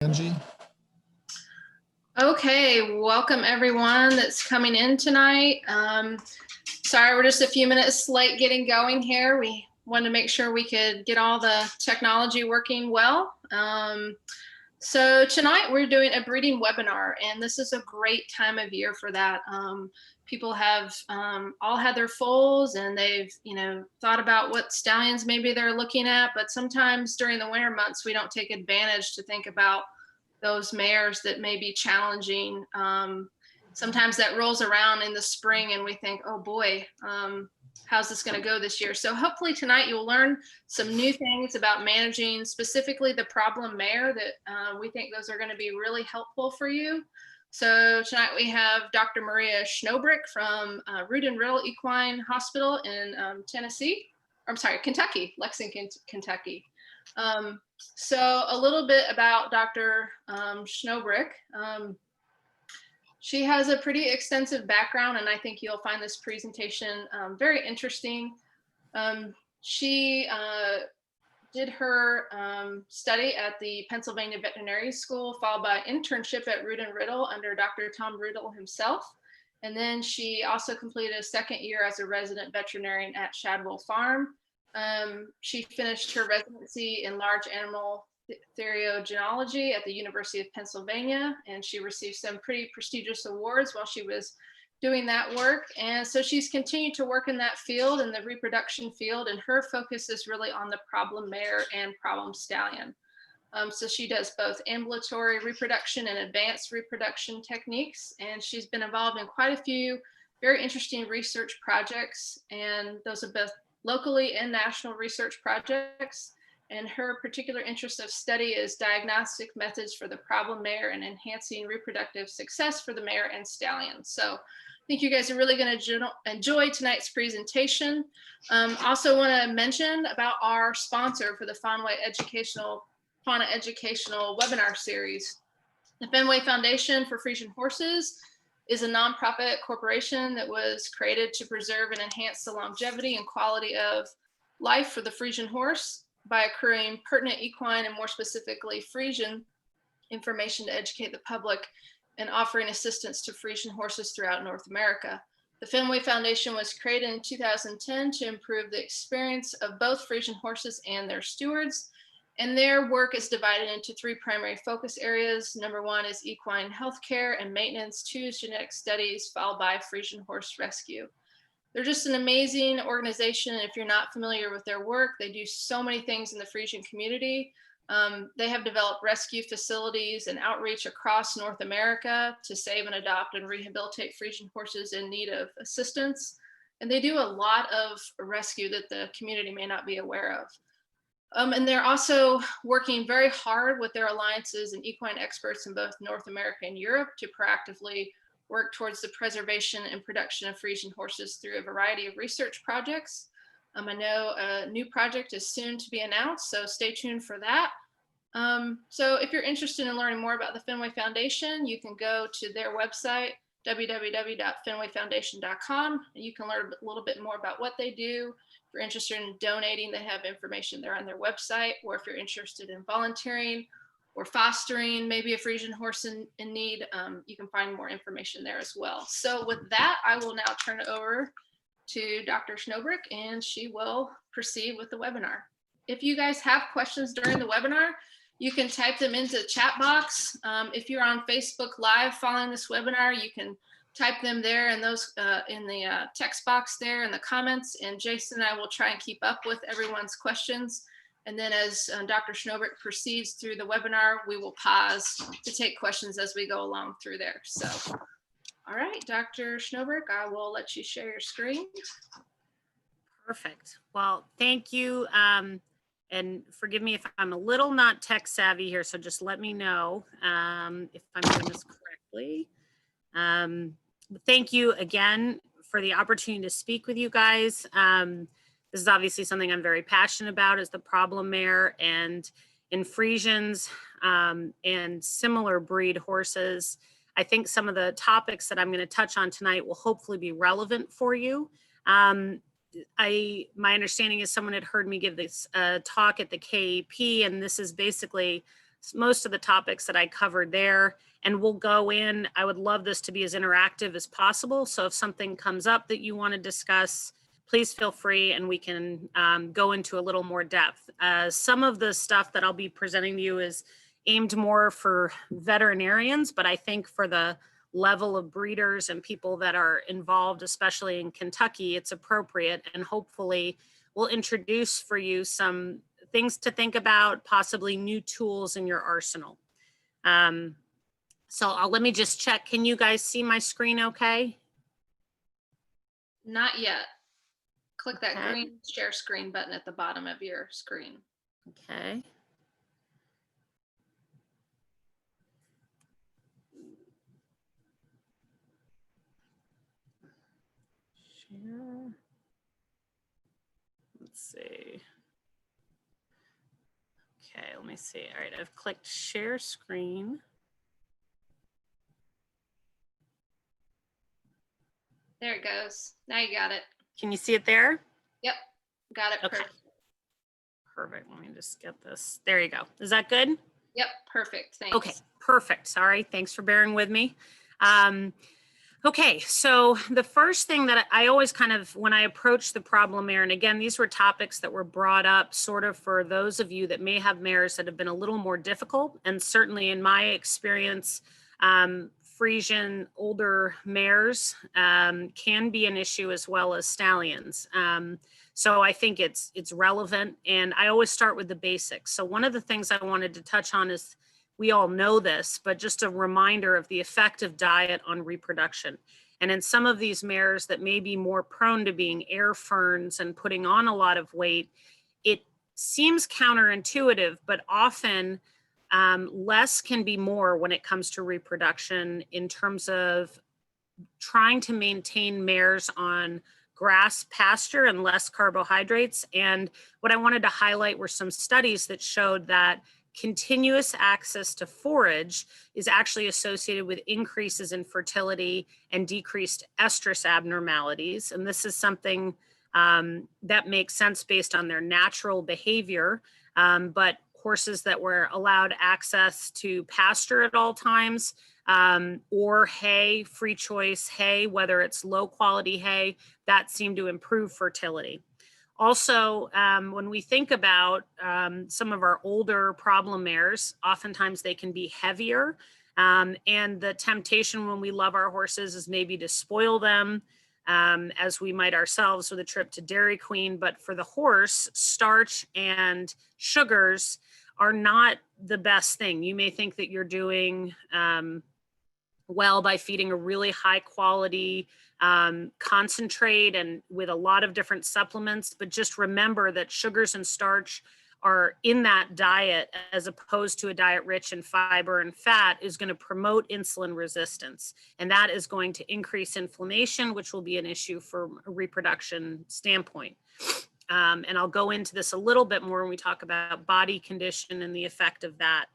Angie. Okay, welcome everyone that's coming in tonight. Sorry, we're just a few minutes late getting going here. We wanted to make sure we could get all the technology working well. So tonight we're doing a breeding webinar, and this is a great time of year for that. People have all had their foals, and they've thought about what stallions maybe they're looking at, but sometimes during the winter months we don't take advantage to think about those mares that may be challenging. Sometimes that rolls around in the spring and we think, oh boy, how's this going to go this year? So hopefully tonight you'll learn some new things about managing specifically the problem mare that we think those are going to be really helpful for you. So tonight we have Dr. Maria Schnobrich from Rood Riddle Equine Hospital in Kentucky, Lexington, Kentucky. So a little bit about Dr. Schnobrich. She has a pretty extensive background, and I think you'll find this presentation very interesting. She did her study at the Pennsylvania Veterinary School, followed by internship at Rood Riddle under Dr. Tom Riddle himself. And then she also completed a second year as a resident veterinarian at Shadwell Farm. She finished her residency in large animal theriogenology at the University of Pennsylvania, and she received some pretty prestigious awards while she was doing that work. And so she's continued to work in that field, in the reproduction field, and her focus is really on the problem mare and problem stallion. So she does both ambulatory reproduction and advanced reproduction techniques, and she's been involved in quite a few very interesting research projects, and those are both locally and national research projects. And her particular interest of study is diagnostic methods for the problem mare and enhancing reproductive success for the mare and stallion. So I think you guys are really going to enjoy tonight's presentation. Also want to mention about our sponsor for the Fauna Educational Webinar Series. The Fenway Foundation for Friesian Horses is a nonprofit corporation that was created to preserve and enhance the longevity and quality of life for the Friesian horse by accruing pertinent equine and more specifically Friesian information to educate the public and offering assistance to Friesian horses throughout North America. The Fenway Foundation was created in 2010 to improve the experience of both Friesian horses and their stewards. And their work is divided into three primary focus areas. Number one is equine healthcare and maintenance, two is genetic studies, followed by Friesian horse rescue. They're just an amazing organization. If you're not familiar with their work, they do so many things in the Friesian community. They have developed rescue facilities and outreach across North America to save and adopt and rehabilitate Friesian horses in need of assistance. And they do a lot of rescue that the community may not be aware of. And they're also working very hard with their alliances and equine experts in both North America and Europe to proactively work towards the preservation and production of Friesian horses through a variety of research projects. I know a new project is soon to be announced, so stay tuned for that. So if you're interested in learning more about the Fenway Foundation, you can go to their website, www.fenwayfoundation.com. You can learn a little bit more about what they do. If you're interested in donating, they have information there on their website, or if you're interested in volunteering or fostering maybe a Friesian horse in need, you can find more information there as well. So with that, I will now turn it over to Dr. Schnobrich, and she will proceed with the webinar. If you guys have questions during the webinar, you can type them into the chat box. If you're on Facebook Live following this webinar, you can type them there in those in the text box there in the comments, and Jason and I will try and keep up with everyone's questions. And then as Dr. Schnobrich proceeds through the webinar, we will pause to take questions as we go along through there. So, all right, Dr. Schnobrich, I will let you share your screen. Perfect. Well, thank you. And forgive me if I'm a little not tech savvy here, so just let me know if I'm doing this correctly. Thank you again for the opportunity to speak with you guys. This is obviously something I'm very passionate about, is the problem mare, and in Friesians and similar breed horses. I think some of the topics that I'm going to touch on tonight will hopefully be relevant for you. My understanding is someone had heard me give this talk at the KEP, and this is basically most of the topics that I covered there, and we'll go in. I would love this to be as interactive as possible. So if something comes up that you want to discuss, please feel free and we can go into a little more depth. Some of the stuff that I'll be presenting to you is aimed more for veterinarians, but I think for the level of breeders and people that are involved, especially in Kentucky, it's appropriate, and hopefully we'll introduce for you some things to think about, possibly new tools in your arsenal. So let me just check. Can you guys see my screen okay? Not yet. Click that green share screen button at the bottom of your screen. Okay. Share. Let's see. Okay, let me see. All right, I've clicked share screen. There it goes. Now you got it. Can you see it there? Yep, got it. Okay. Perfect. Perfect. Let me just get this. There you go. Is that good? Yep, perfect. Thanks. Okay, perfect. Sorry. Thanks for bearing with me. Okay, so the first thing that I always kind of, when I approach the problem mare, and again, these were topics that were brought up sort of for those of you that may have mares that have been a little more difficult. And certainly in my experience, Friesian older mares can be an issue as well as stallions. So I think it's relevant, and I always start with the basics. So one of the things I wanted to touch on is, we all know this, but just a reminder of the effect of diet on reproduction. And in some of these mares that may be more prone to being air ferns and putting on a lot of weight, it seems counterintuitive, but often less can be more when it comes to reproduction in terms of trying to maintain mares on grass pasture and less carbohydrates. And what I wanted to highlight were some studies that showed that continuous access to forage is actually associated with increases in fertility and decreased estrus abnormalities. And this is something that makes sense based on their natural behavior. But horses that were allowed access to pasture at all times, or hay, free choice hay, whether it's low quality hay, that seemed to improve fertility. Also, when we think about some of our older problem mares, oftentimes they can be heavier. And the temptation when we love our horses is maybe to spoil them, as we might ourselves with a trip to Dairy Queen. But for the horse, starch and sugars are not the best thing. You may think that you're doing well by feeding a really high quality concentrate and with a lot of different supplements, but just remember that sugars and starch are in that diet, as opposed to a diet rich in fiber and fat, is going to promote insulin resistance. And that is going to increase inflammation, which will be an issue from a reproduction standpoint. And I'll go into this a little bit more when we talk about body condition and the effect of that.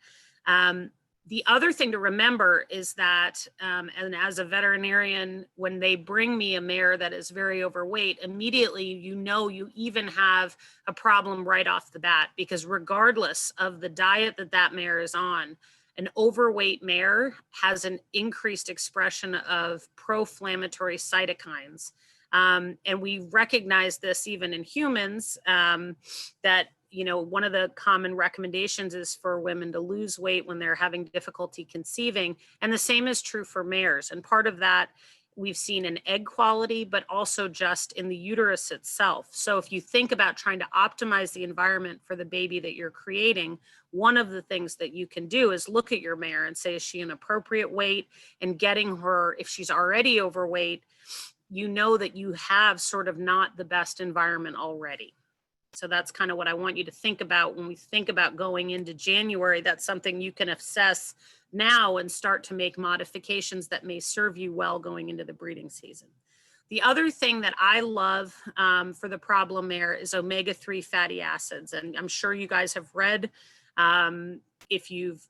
The other thing to remember is that, and as a veterinarian, when they bring me a mare that is very overweight, immediately you know you even have a problem right off the bat, because regardless of the diet that that mare is on, an overweight mare has an increased expression of pro-inflammatory cytokines. And we recognize this even in humans, that one of the common recommendations is for women to lose weight when they're having difficulty conceiving. And the same is true for mares. And part of that we've seen in egg quality, but also just in the uterus itself. So if you think about trying to optimize the environment for the baby that you're creating, one of the things that you can do is look at your mare and say, is she an appropriate weight? And getting her, if she's already overweight, you know that you have sort of not the best environment already. So that's kind of what I want you to think about when we think about going into January. That's something you can assess now and start to make modifications that may serve you well going into the breeding season. The other thing that I love for the problem mare is omega-3 fatty acids. And I'm sure you guys have read, if you've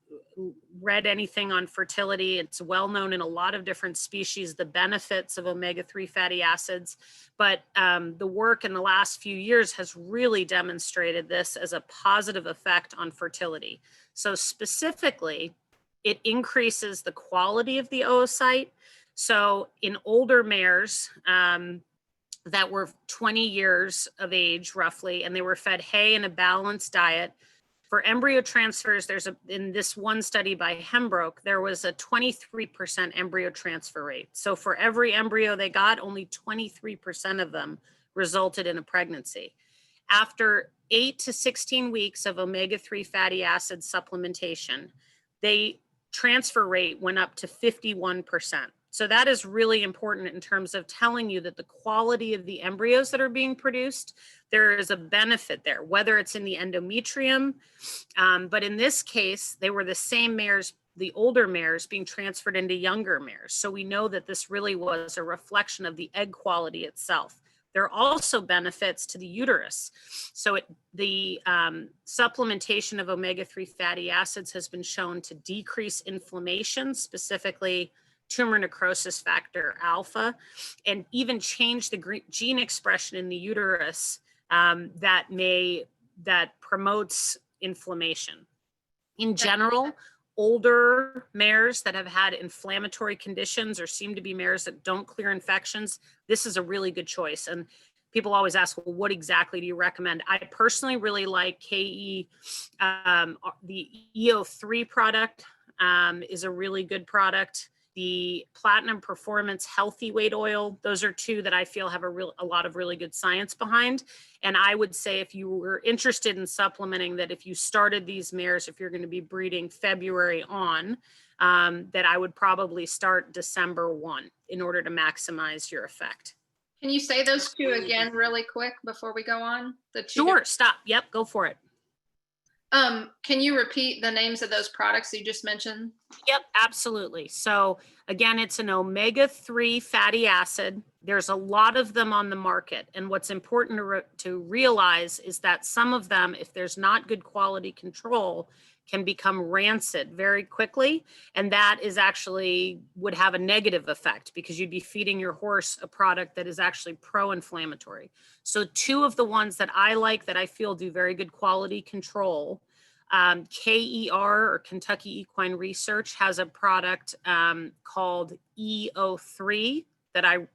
read anything on fertility, it's well known in a lot of different species, the benefits of omega-3 fatty acids. But the work in the last few years has really demonstrated this as a positive effect on fertility. So specifically, it increases the quality of the oocyte. So in older mares that were 20 years of age roughly, and they were fed hay and a balanced diet, for embryo transfers, in this one study by Hembroke, there was a 23% embryo transfer rate. So for every embryo they got, only 23% of them resulted in a pregnancy. After 8 to 16 weeks of omega-3 fatty acid supplementation, the transfer rate went up to 51%. So that is really important in terms of telling you that the quality of the embryos that are being produced, there is a benefit there, whether it's in the endometrium. But in this case, they were the same mares, the older mares being transferred into younger mares. So we know that this really was a reflection of the egg quality itself. There are also benefits to the uterus. So the supplementation of omega-3 fatty acids has been shown to decrease inflammation, specifically tumor necrosis factor alpha, and even change the gene expression in the uterus that promotes inflammation. In general, older mares that have had inflammatory conditions or seem to be mares that don't clear infections, this is a really good choice. And people always ask, well, what exactly do you recommend? I personally really like KE, the EO3 product is a really good product. The Platinum Performance Healthy Weight Oil, those are two that I feel have a lot of really good science behind. And I would say if you were interested in supplementing that, if you started these mares, if you're going to be breeding February on, that I would probably start December 1 in order to maximize your effect. Can you say those two again really quick before we go on? Sure, stop. Yep, go for it. Can you repeat the names of those products you just mentioned? Yep, absolutely. So again, it's an omega-3 fatty acid. There's a lot of them on the market. And what's important to realize is that some of them, if there's not good quality control, can become rancid very quickly. And that is actually would have a negative effect because you'd be feeding your horse a product that is actually pro-inflammatory. So two of the ones that I like that I feel do very good quality control, KER or Kentucky Equine Research has a product called EO3 that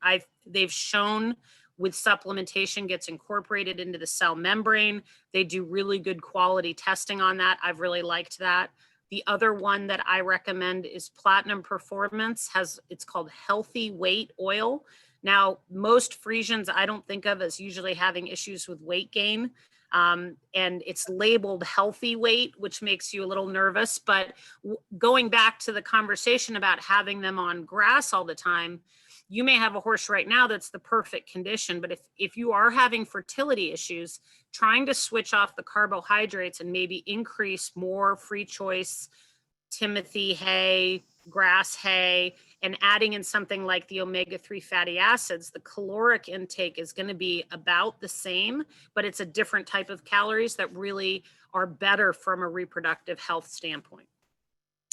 they've shown with supplementation gets incorporated into the cell membrane. They do really good quality testing on that. I've really liked that. The other one that I recommend is Platinum Performance. It's called Healthy Weight Oil. Now, most Friesians I don't think of as usually having issues with weight gain. And it's labeled healthy weight, which makes you a little nervous. But going back to the conversation about having them on grass all the time, you may have a horse right now that's the perfect condition, but if you are having fertility issues, trying to switch off the carbohydrates and maybe increase more free choice, Timothy hay, grass hay, and adding in something like the omega-3 fatty acids, the caloric intake is going to be about the same, but it's a different type of calories that really are better from a reproductive health standpoint.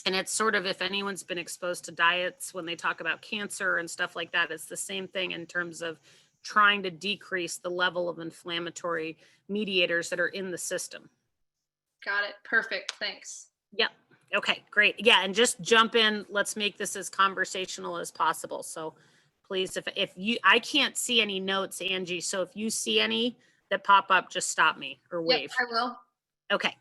And it's sort of, if anyone's been exposed to diets when they talk about cancer and stuff like that, it's the same thing in terms of trying to decrease the level of inflammatory mediators that are in the system. Got it. Perfect. Thanks. Yep. Okay, great. Yeah, and just jump in. Let's make this as conversational as possible. So please, I can't see any notes, Angie. So if you see any that pop up, just stop me or wave. Yep, I will. Okay.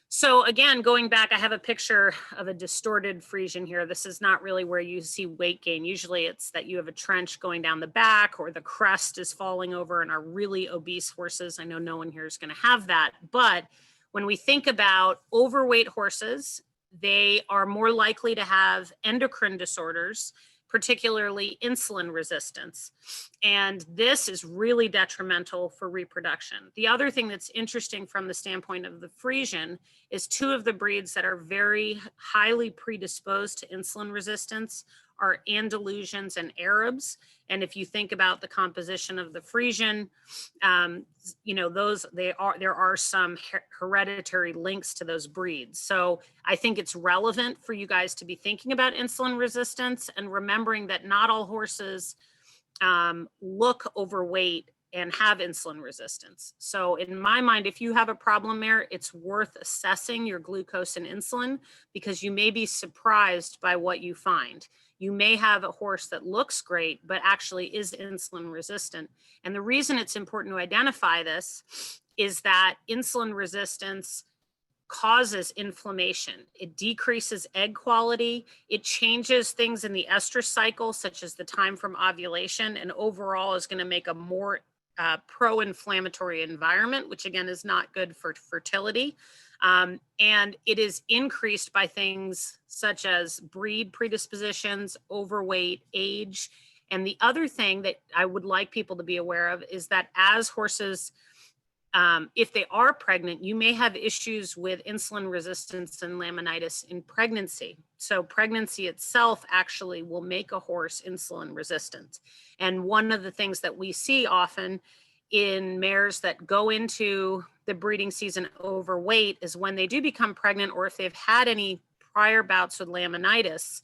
So again, going back, I have a picture of a distorted Friesian here. This is not really where you see weight gain. Usually it's that you have a trench going down the back or the crest is falling over in our really obese horses. I know no one here is going to have that. But when we think about overweight horses, they are more likely to have endocrine disorders, particularly insulin resistance. And this is really detrimental for reproduction. The other thing that's interesting from the standpoint of the Friesian is two of the breeds that are very highly predisposed to insulin resistance are Andalusians and Arabs. And if you think about the composition of the Friesian, there are some hereditary links to those breeds. So I think it's relevant for you guys to be thinking about insulin resistance and remembering that not all horses look overweight and have insulin resistance. So in my mind, if you have a problem mare, it's worth assessing your glucose and insulin, because you may be surprised by what you find. You may have a horse that looks great, but actually is insulin resistant. And the reason it's important to identify this is that insulin resistance causes inflammation. It decreases egg quality. It changes things in the estrus cycle, such as the time from ovulation, and overall is going to make a more pro-inflammatory environment, which again is not good for fertility. And it is increased by things such as breed predispositions, overweight, age. And the other thing that I would like people to be aware of is that as horses, if they are pregnant, you may have issues with insulin resistance and laminitis in pregnancy. So pregnancy itself actually will make a horse insulin resistant. And one of the things that we see often in mares that go into the breeding season overweight is when they do become pregnant, or if they've had any prior bouts with laminitis,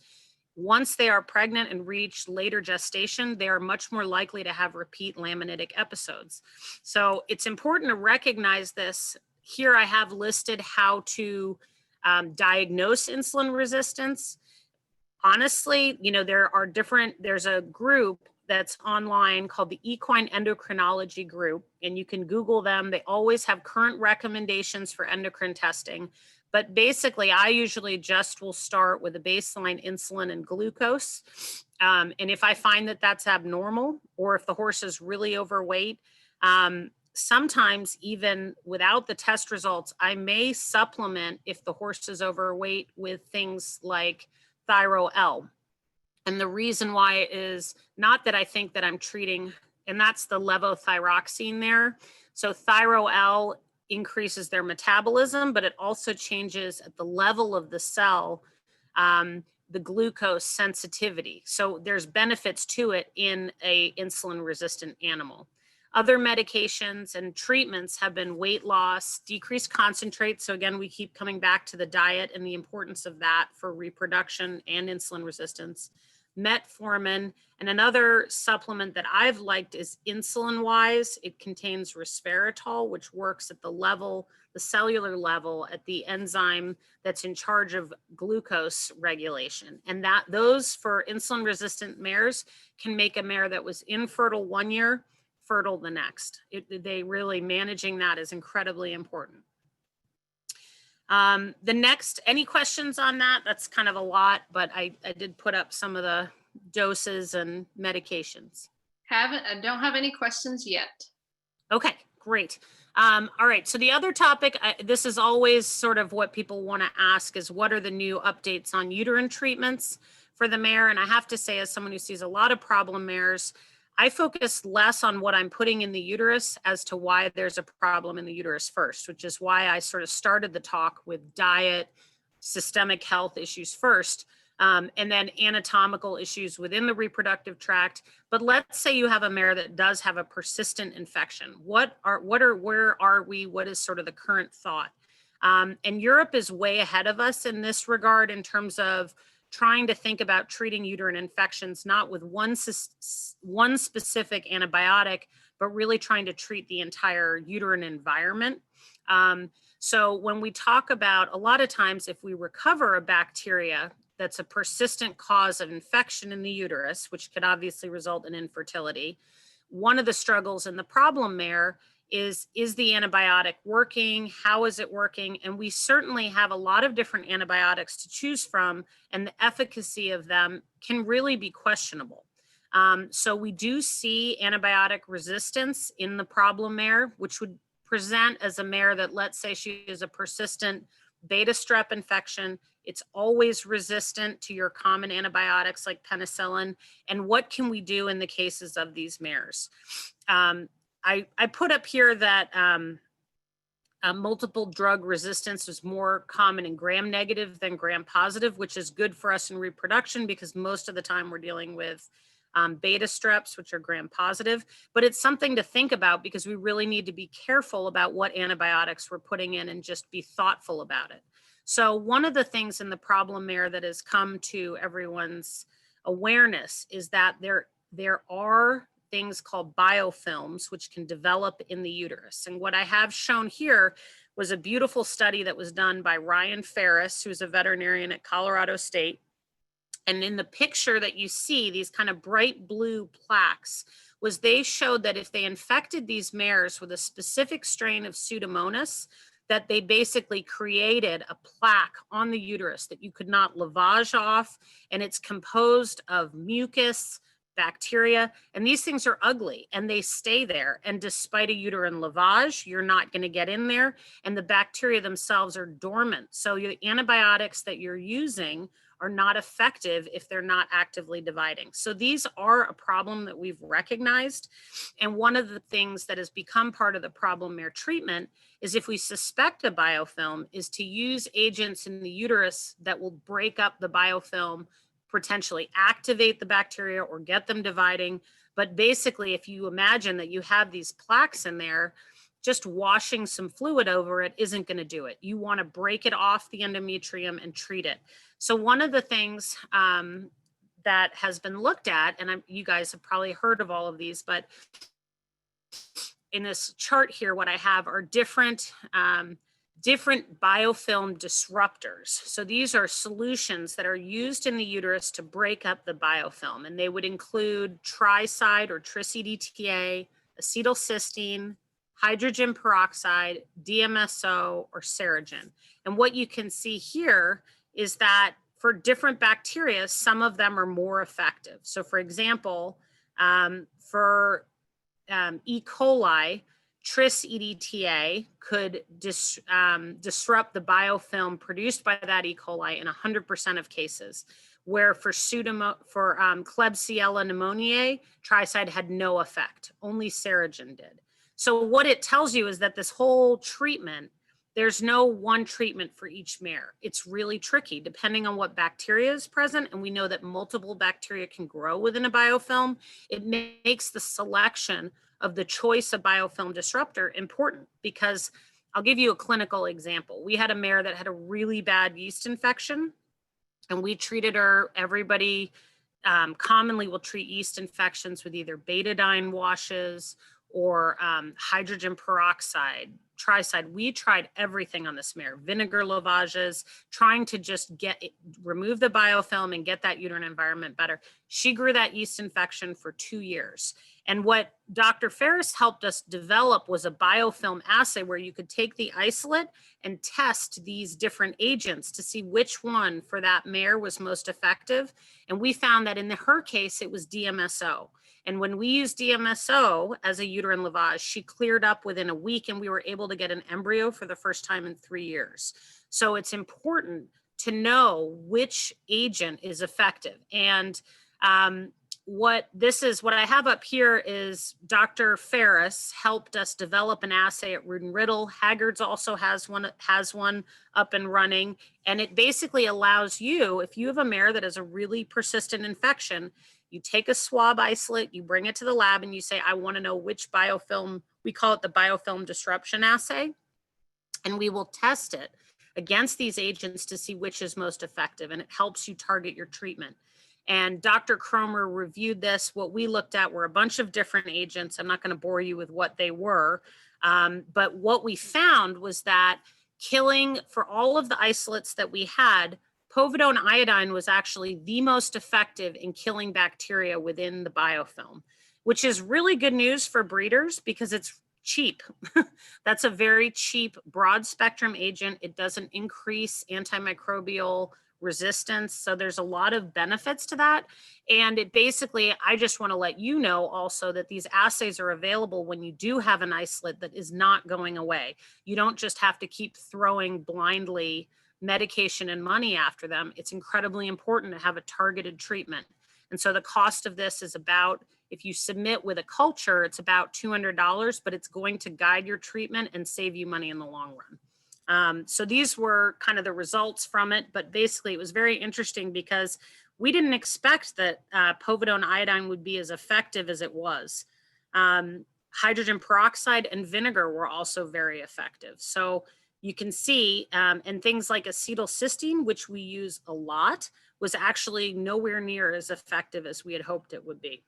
once they are pregnant and reach later gestation, they are much more likely to have repeat laminitic episodes. So it's important to recognize this. Here I have listed how to diagnose insulin resistance. Honestly, you know, there's a group that's online called the Equine Endocrinology Group, and you can Google them. They always have current recommendations for endocrine testing. But basically, I usually just will start with a baseline insulin and glucose. And if I find that that's abnormal, or if the horse is really overweight, sometimes even without the test results, I may supplement, if the horse is overweight, with things like Thyro-L. And the reason why is not that I think that I'm treating, and that's the levothyroxine there. So Thyro-L increases their metabolism, but it also changes at the level of the cell, the glucose sensitivity. So there's benefits to it in a insulin resistant animal. Other medications and treatments have been weight loss, decreased concentrate. So again, we keep coming back to the diet and the importance of that for reproduction and insulin resistance. Metformin, and another supplement that I've liked is insulin-wise. It contains resveratrol, which works at the level, the cellular level, at the enzyme that's in charge of glucose regulation. And that those for insulin-resistant mares can make a mare that was infertile 1 year, fertile the next. They really, managing that is incredibly important. The next, any questions on that? That's kind of a lot, but I did put up some of the doses and medications. I don't have any questions yet. Okay, great. All right, so the other topic, this is always sort of what people want to ask, is what are the new updates on uterine treatments for the mare? And I have to say, as someone who sees a lot of problem mares, I focus less on what I'm putting in the uterus as to why there's a problem in the uterus first, which is why I sort of started the talk with diet, systemic health issues first, and then anatomical issues within the reproductive tract. But let's say you have a mare that does have a persistent infection. Where are we? What is sort of the current thought? And Europe is way ahead of us in this regard in terms of trying to think about treating uterine infections, not with one specific antibiotic, but really trying to treat the entire uterine environment. So when we talk about, a lot of times, if we recover a bacteria that's a persistent cause of infection in the uterus, which could obviously result in infertility, one of the struggles in the problem mare is the antibiotic working? How is it working? And we certainly have a lot of different antibiotics to choose from, and the efficacy of them can really be questionable. So we do see antibiotic resistance in the problem mare, which would present as a mare that, let's say she is a persistent beta strep infection. It's always resistant to your common antibiotics like penicillin. And what can we do in the cases of these mares? I put up here that multiple drug resistance is more common in gram-negative than gram-positive, which is good for us in reproduction because most of the time we're dealing with beta streps, which are gram-positive. But it's something to think about because we really need to be careful about what antibiotics we're putting in and just be thoughtful about it. So one of the things in the problem mare that has come to everyone's awareness is that there are things called biofilms, which can develop in the uterus. And what I have shown here was a beautiful study that was done by Ryan Ferris, who's a veterinarian at Colorado State. And in the picture that you see, these kind of bright blue plaques, was they showed that if they infected these mares with a specific strain of Pseudomonas, that they basically created a plaque on the uterus that you could not lavage off. And it's composed of mucus, bacteria, and these things are ugly and they stay there. And despite a uterine lavage, you're not going to get in there. And the bacteria themselves are dormant. So the antibiotics that you're using are not effective if they're not actively dividing. So these are a problem that we've recognized. And one of the things that has become part of the problem mare treatment is if we suspect a biofilm is to use agents in the uterus that will break up the biofilm, potentially activate the bacteria or get them dividing. But basically, if you imagine that you have these plaques in there, just washing some fluid over it isn't going to do it. You want to break it off the endometrium and treat it. So one of the things that has been looked at, and you guys have probably heard of all of these, but in this chart here, what I have are different biofilm disruptors. So these are solutions that are used in the uterus to break up the biofilm, and they would include tricide or tris-EDTA, acetylcysteine, hydrogen peroxide, DMSO, or Saragen. And what you can see here is that for different bacteria, some of them are more effective. So for example, for E. coli, tris-EDTA could disrupt the biofilm produced by that E. coli in 100% of cases, where for Klebsiella pneumoniae, tricide had no effect, only Saragen did. So what it tells you is that this whole treatment, there's no one treatment for each mare. It's really tricky depending on what bacteria is present. And we know that multiple bacteria can grow within a biofilm. It makes the selection of the choice of biofilm disruptor important, because I'll give you a clinical example. We had a mare that had a really bad yeast infection and we treated her. Everybody commonly will treat yeast infections with either betadine washes or hydrogen peroxide, tricide. We tried everything on this mare, vinegar lavages, trying to just remove the biofilm and get that uterine environment better. She grew that yeast infection for 2 years. And what Dr. Ferris helped us develop was a biofilm assay where you could take the isolate and test these different agents to see which one for that mare was most effective. And we found that in her case, it was DMSO. And when we used DMSO as a uterine lavage, she cleared up within a week and we were able to get an embryo for the first time in 3 years. So it's important to know which agent is effective. And what I have up here is Dr. Ferris helped us develop an assay at Rood Riddle. Haggard's also has one up and running. And it basically allows you, if you have a mare that has a really persistent infection, you take a swab isolate, you bring it to the lab and you say, I want to know which biofilm, we call it the biofilm disruption assay. And we will test it against these agents to see which is most effective. And it helps you target your treatment. And Dr. Cromer reviewed this. What we looked at were a bunch of different agents. I'm not going to bore you with what they were. But what we found was that killing, for all of the isolates that we had, povidone iodine was actually the most effective in killing bacteria within the biofilm, which is really good news for breeders because it's cheap. That's a very cheap broad spectrum agent. It doesn't increase antimicrobial resistance. So there's a lot of benefits to that. And it basically, I just want to let you know also that these assays are available when you do have an isolate that is not going away. You don't just have to keep throwing blindly medication and money after them. It's incredibly important to have a targeted treatment. And so the cost of this is about, if you submit with a culture, it's about $200, but it's going to guide your treatment and save you money in the long run. So these were kind of the results from it, but basically it was very interesting because we didn't expect that povidone iodine would be as effective as it was. Hydrogen peroxide and vinegar were also very effective. So you can see, and things like acetylcysteine, which we use a lot, was actually nowhere near as effective as we had hoped it would be.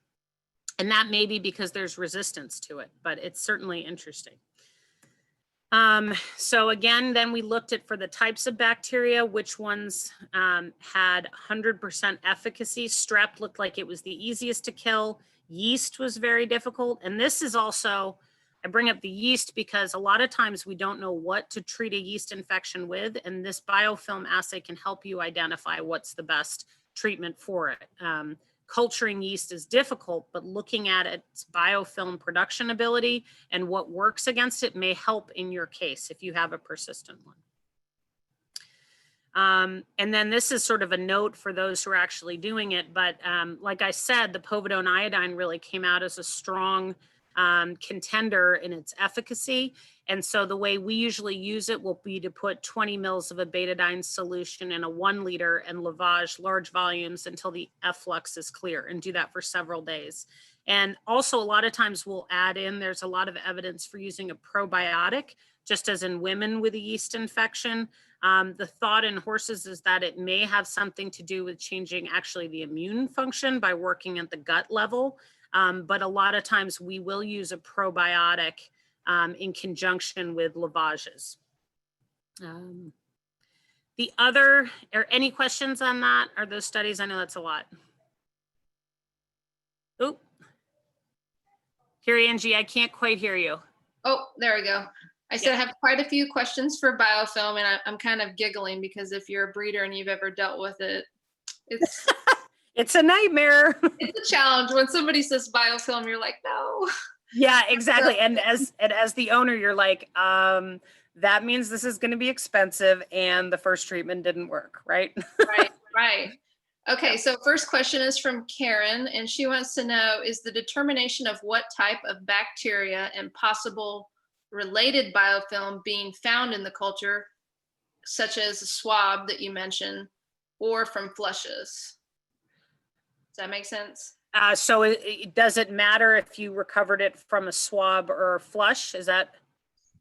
And that may be because there's resistance to it, but it's certainly interesting. So again, then we looked at for the types of bacteria, which ones had 100% efficacy. Strep looked like it was the easiest to kill. Yeast was very difficult. And this is also, I bring up the yeast because a lot of times we don't know what to treat a yeast infection with. And this biofilm assay can help you identify what's the best treatment for it. Culturing yeast is difficult, but looking at its biofilm production ability and what works against it may help in your case if you have a persistent one. And then this is sort of a note for those who are actually doing it. But like I said, the povidone iodine really came out as a strong contender in its efficacy. And so the way we usually use it will be to put 20 mils of a betadine solution in a 1 liter and lavage large volumes until the efflux is clear, and do that for several days. And also a lot of times we'll add in, there's a lot of evidence for using a probiotic, just as in women with a yeast infection. The thought in horses is that it may have something to do with changing actually the immune function by working at the gut level. But a lot of times we will use a probiotic in conjunction with lavages. The other, are any questions on that? Are those studies? I know that's a lot. Oh, here, Angie, I can't quite hear you. Oh, there we go. I said I have quite a few questions for biofilm, and I'm kind of giggling because if you're a breeder and you've ever dealt with it, it's it's a nightmare. It's a challenge. When somebody says biofilm, you're like, no. Yeah, exactly. And as the owner, you're like, that means this is going to be expensive, and the first treatment didn't work, right? Right. Okay, so first question is from Karen, and she wants to know, is the determination of what type of bacteria and possible related biofilm being found in the culture, such as a swab that you mentioned, or from flushes? Does that make sense? So does it matter if you recovered it from a swab or a flush? Is that?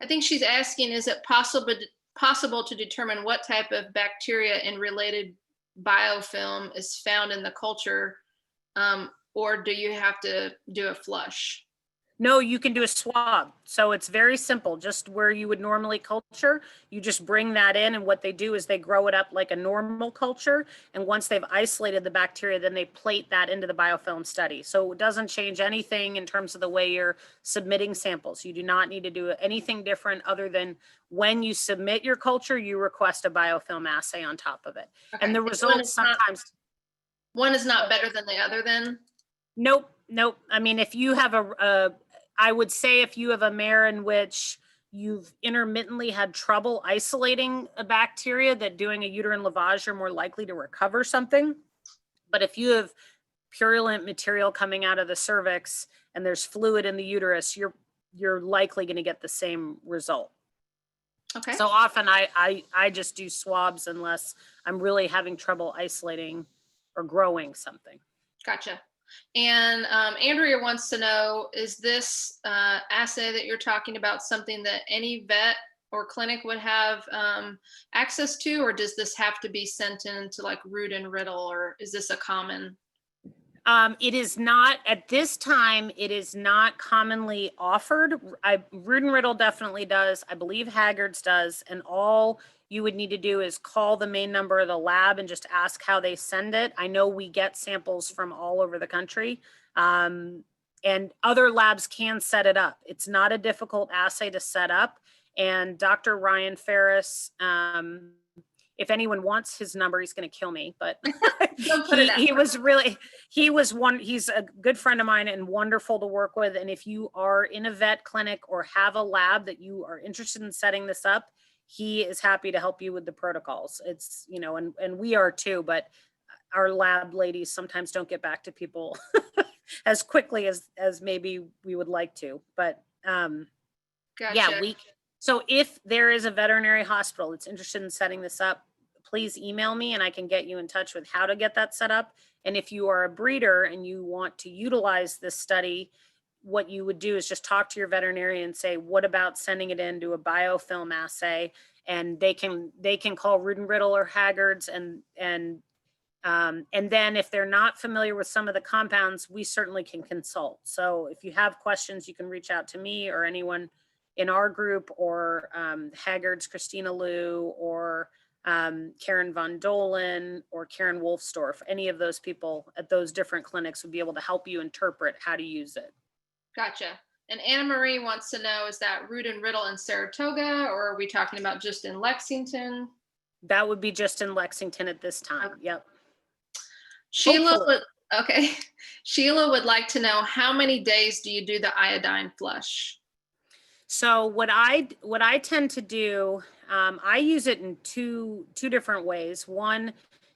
I think she's asking, is it possible to determine what type of bacteria and related biofilm is found in the culture, or do you have to do a flush? No, you can do a swab. So it's very simple. Just where you would normally culture, you just bring that in, and what they do is they grow it up like a normal culture. And once they've isolated the bacteria, then they plate that into the biofilm study. So it doesn't change anything in terms of the way you're submitting samples. You do not need to do anything different other than when you submit your culture, you request a biofilm assay on top of it. Okay. And the results sometimes. One is not better than the other then? Nope. I mean, if you have I would say if you have a mare in which you've intermittently had trouble isolating a bacteria, that doing a uterine lavage, you're more likely to recover something. But if you have purulent material coming out of the cervix and there's fluid in the uterus, you're likely going to get the same result. Okay. So often I just do swabs unless I'm really having trouble isolating or growing something. Gotcha. And Andrea wants to know, is this assay that you're talking about something that any vet or clinic would have access to, or does this have to be sent in to like Rood and Riddle, or is this a common? It is not, at this time, it is not commonly offered. Rood and Riddle definitely does. I believe Haggard's does, and all you would need to do is call the main number of the lab and just ask how they send it. I know we get samples from all over the country, and other labs can set it up. It's not a difficult assay to set up. And Dr. Ryan Ferris, if anyone wants his number, he's going to kill me, but he's a good friend of mine and wonderful to work with. And if you are in a vet clinic or have a lab that you are interested in setting this up, he is happy to help you with the protocols. It's, and we are too, but our lab ladies sometimes don't get back to people as quickly as maybe we would like to, but Gotcha. Yeah, so if there is a veterinary hospital that's interested in setting this up, please email me and I can get you in touch with how to get that set up. And if you are a breeder and you want to utilize this study, what you would do is just talk to your veterinarian and say, what about sending it into a biofilm assay? And they can call Rood and Riddle or Haggard's and And then if they're not familiar with some of the compounds, we certainly can consult. So if you have questions, you can reach out to me or anyone in our group, or Haggard's Christina Liu, or Karen Von Dolen, or Karen Wolfstorf. Any of those people at those different clinics would be able to help you interpret how to use it. Gotcha. And Anna Marie wants to know, is that Rood and Riddle in Saratoga, or are we talking about just in Lexington? That would be just in Lexington at this time. Okay. Yep. Sheila would, okay. Sheila would like to know, how many days do you do the iodine flush? So what I tend to do, I use it in two different ways. One,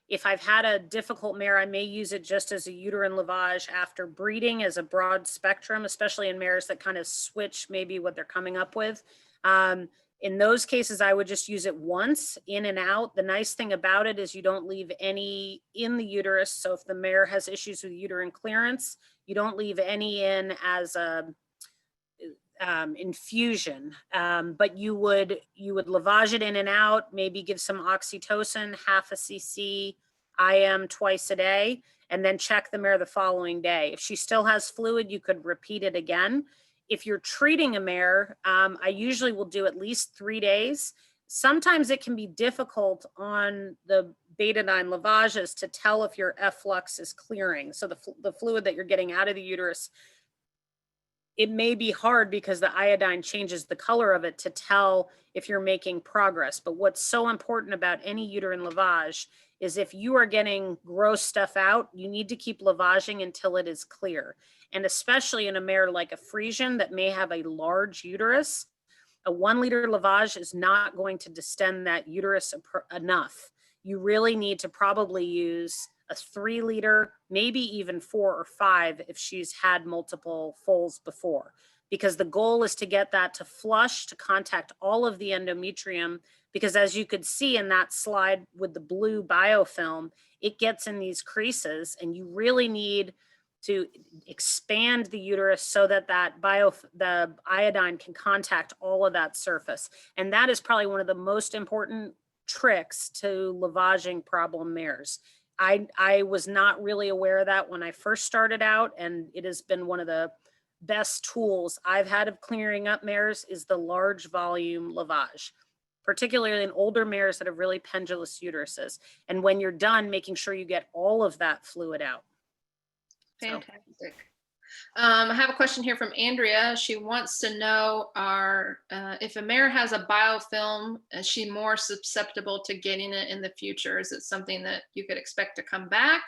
if I've had a difficult mare, I may use it just as a uterine lavage after breeding as a broad spectrum, especially in mares that kind of switch maybe what they're coming up with. In those cases, I would just use it once, in and out. The nice thing about it is you don't leave any in the uterus. So if the mare has issues with uterine clearance, you don't leave any in as a infusion, but you would lavage it in and out, maybe give some oxytocin, half a cc IM twice a day, and then check the mare the following day. If she still has fluid, you could repeat it again. If you're treating a mare, I usually will do at least 3 days. Sometimes it can be difficult on the betadine lavages to tell if your efflux is clearing. So the fluid that you're getting out of the uterus, it may be hard because the iodine changes the color of it to tell if you're making progress. But what's so important about any uterine lavage is if you are getting gross stuff out, you need to keep lavaging until it is clear. And especially in a mare like a Friesian that may have a large uterus, a 1 liter lavage is not going to distend that uterus enough. You really need to probably use a 3 liter, maybe even 4 or 5 if she's had multiple foals before, because the goal is to get that to flush, to contact all of the endometrium, because as you could see in that slide with the blue biofilm, it gets in these creases, and you really need to expand the uterus so that the iodine can contact all of that surface. And that is probably one of the most important tricks to lavaging problem mares. I was not really aware of that when I first started out, and it has been one of the best tools I've had of clearing up mares is the large volume lavage, particularly in older mares that have really pendulous uteruses. And when you're done, making sure you get all of that fluid out. Fantastic. I have a question here from Andrea. She wants to know, if a mare has a biofilm, is she more susceptible to getting it in the future? Is it something that you could expect to come back,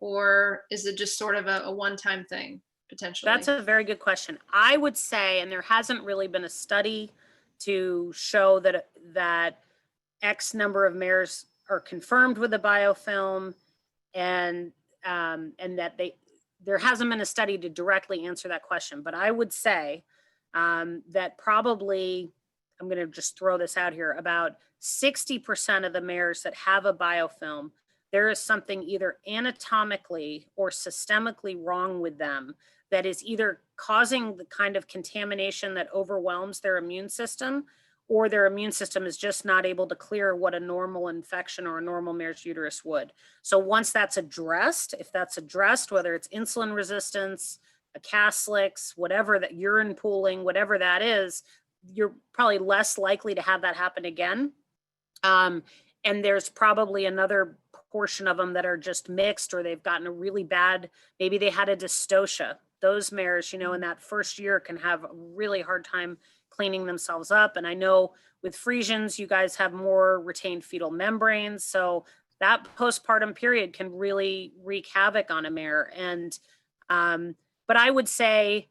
or is it just sort of a one-time thing potentially? That's a very good question. I would say, and there hasn't really been a study to show that X number of mares are confirmed with a biofilm, and that there hasn't been a study to directly answer that question. But I would say that probably, I'm going to just throw this out here, about 60% of the mares that have a biofilm, there is something either anatomically or systemically wrong with them that is either causing the kind of contamination that overwhelms their immune system, or their immune system is just not able to clear what a normal infection or a normal mare's uterus would. So once that's addressed, if that's addressed, whether it's insulin resistance, a Caslix, whatever, that urine pooling, whatever that is, you're probably less likely to have that happen again. And there's probably another portion of them that are just mixed, or they've gotten a really bad, maybe they had a dystocia. Those mares, in that first year can have a really hard time cleaning themselves up. And I know with Friesians, you guys have more retained fetal membranes. So that postpartum period can really wreak havoc on a mare. And, but I would say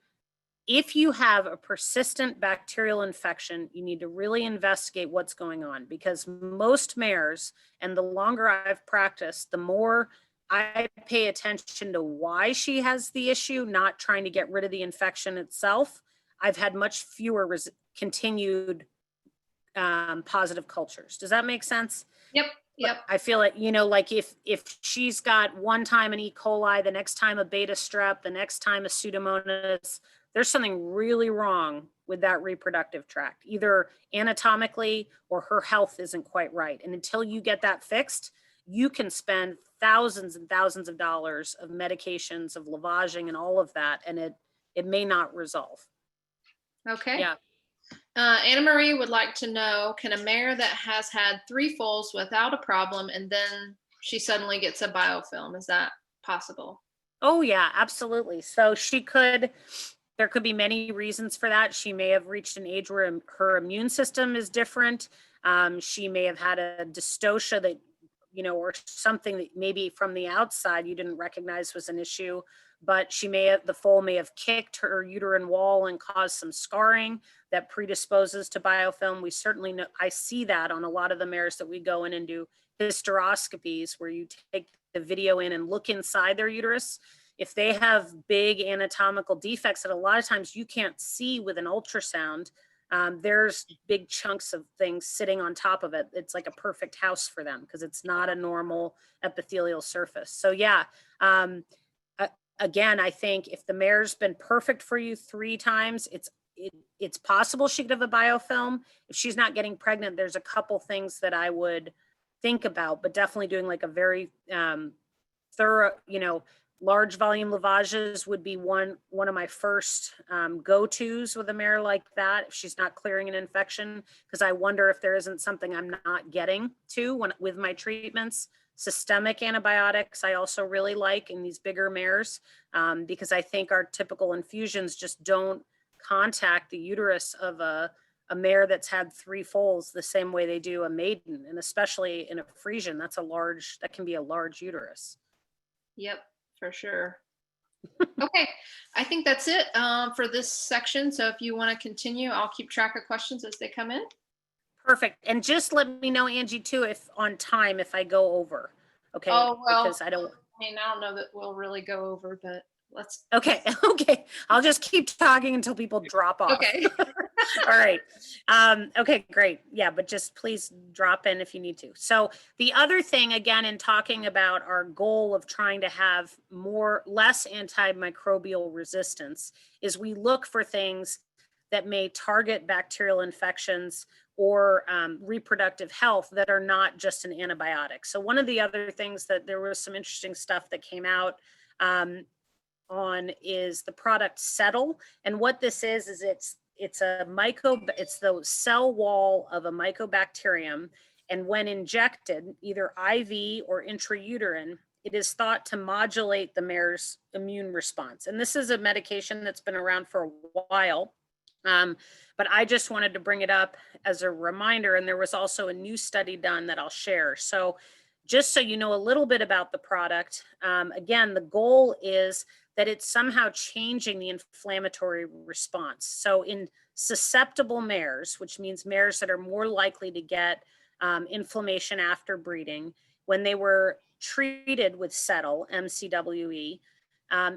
if you have a persistent bacterial infection, you need to really investigate what's going on, because most mares, and the longer I've practiced, the more I pay attention to why she has the issue, not trying to get rid of the infection itself. I've had much fewer continued positive cultures. Does that make sense? Yep. But I feel like, like if she's got one time an E. coli, the next time a beta strep, the next time a pseudomonas, there's something really wrong with that reproductive tract, either anatomically or her health isn't quite right. And until you get that fixed, you can spend thousands and thousands of dollars of medications, of lavaging and all of that, and it may not resolve. Okay. Yeah. Anna Marie would like to know, can a mare that has had 3 foals without a problem and then she suddenly gets a biofilm, is that possible? Oh yeah, absolutely. So there could be many reasons for that. She may have reached an age where her immune system is different. She may have had a dystocia that, or something that maybe from the outside you didn't recognize was an issue, but the foal may have kicked her uterine wall and caused some scarring that predisposes to biofilm. We certainly know, I see that on a lot of the mares that we go in and do hysteroscopies, where you take the video in and look inside their uterus. If they have big anatomical defects that a lot of times you can't see with an ultrasound, there's big chunks of things sitting on top of it. It's like a perfect house for them because it's not a normal epithelial surface. So yeah, again, I think if the mare's been perfect for you 3 times, it's possible she could have a biofilm. If she's not getting pregnant, there's a couple things that I would think about, but definitely doing like a very thorough, large volume lavages would be one of my first go-tos with a mare like that, if she's not clearing an infection, because I wonder if there isn't something I'm not getting to with my treatments. Systemic antibiotics I also really like in these bigger mares, because I think our typical infusions just don't contact the uterus of a mare that's had 3 foals the same way they do a maiden, and especially in a Friesian, that can be a large uterus. Yep, for sure. Okay, I think that's it for this section. So if you want to continue, I'll keep track of questions as they come in. Perfect. And just let me know, Angie, too, if on time, if I go over. Okay. Oh, well, because I don't know that we'll really go over, but let's. Okay. Okay. I'll just keep talking until people drop off. Okay. All right. Okay, great. Yeah, but just please drop in if you need to. So the other thing, again, in talking about our goal of trying to have less antimicrobial resistance, is we look for things that may target bacterial infections or reproductive health that are not just an antibiotic. So one of the other things that there was some interesting stuff that came out on is the product Settle. And what this is it's the cell wall of a mycobacterium. And when injected, either IV or intrauterine, it is thought to modulate the mare's immune response. And this is a medication that's been around for a while. But I just wanted to bring it up as a reminder. And there was also a new study done that I'll share. So just so you know a little bit about the product, again, the goal is that it's somehow changing the inflammatory response. So in susceptible mares, which means mares that are more likely to get inflammation after breeding, when they were treated with Settle, MCWE,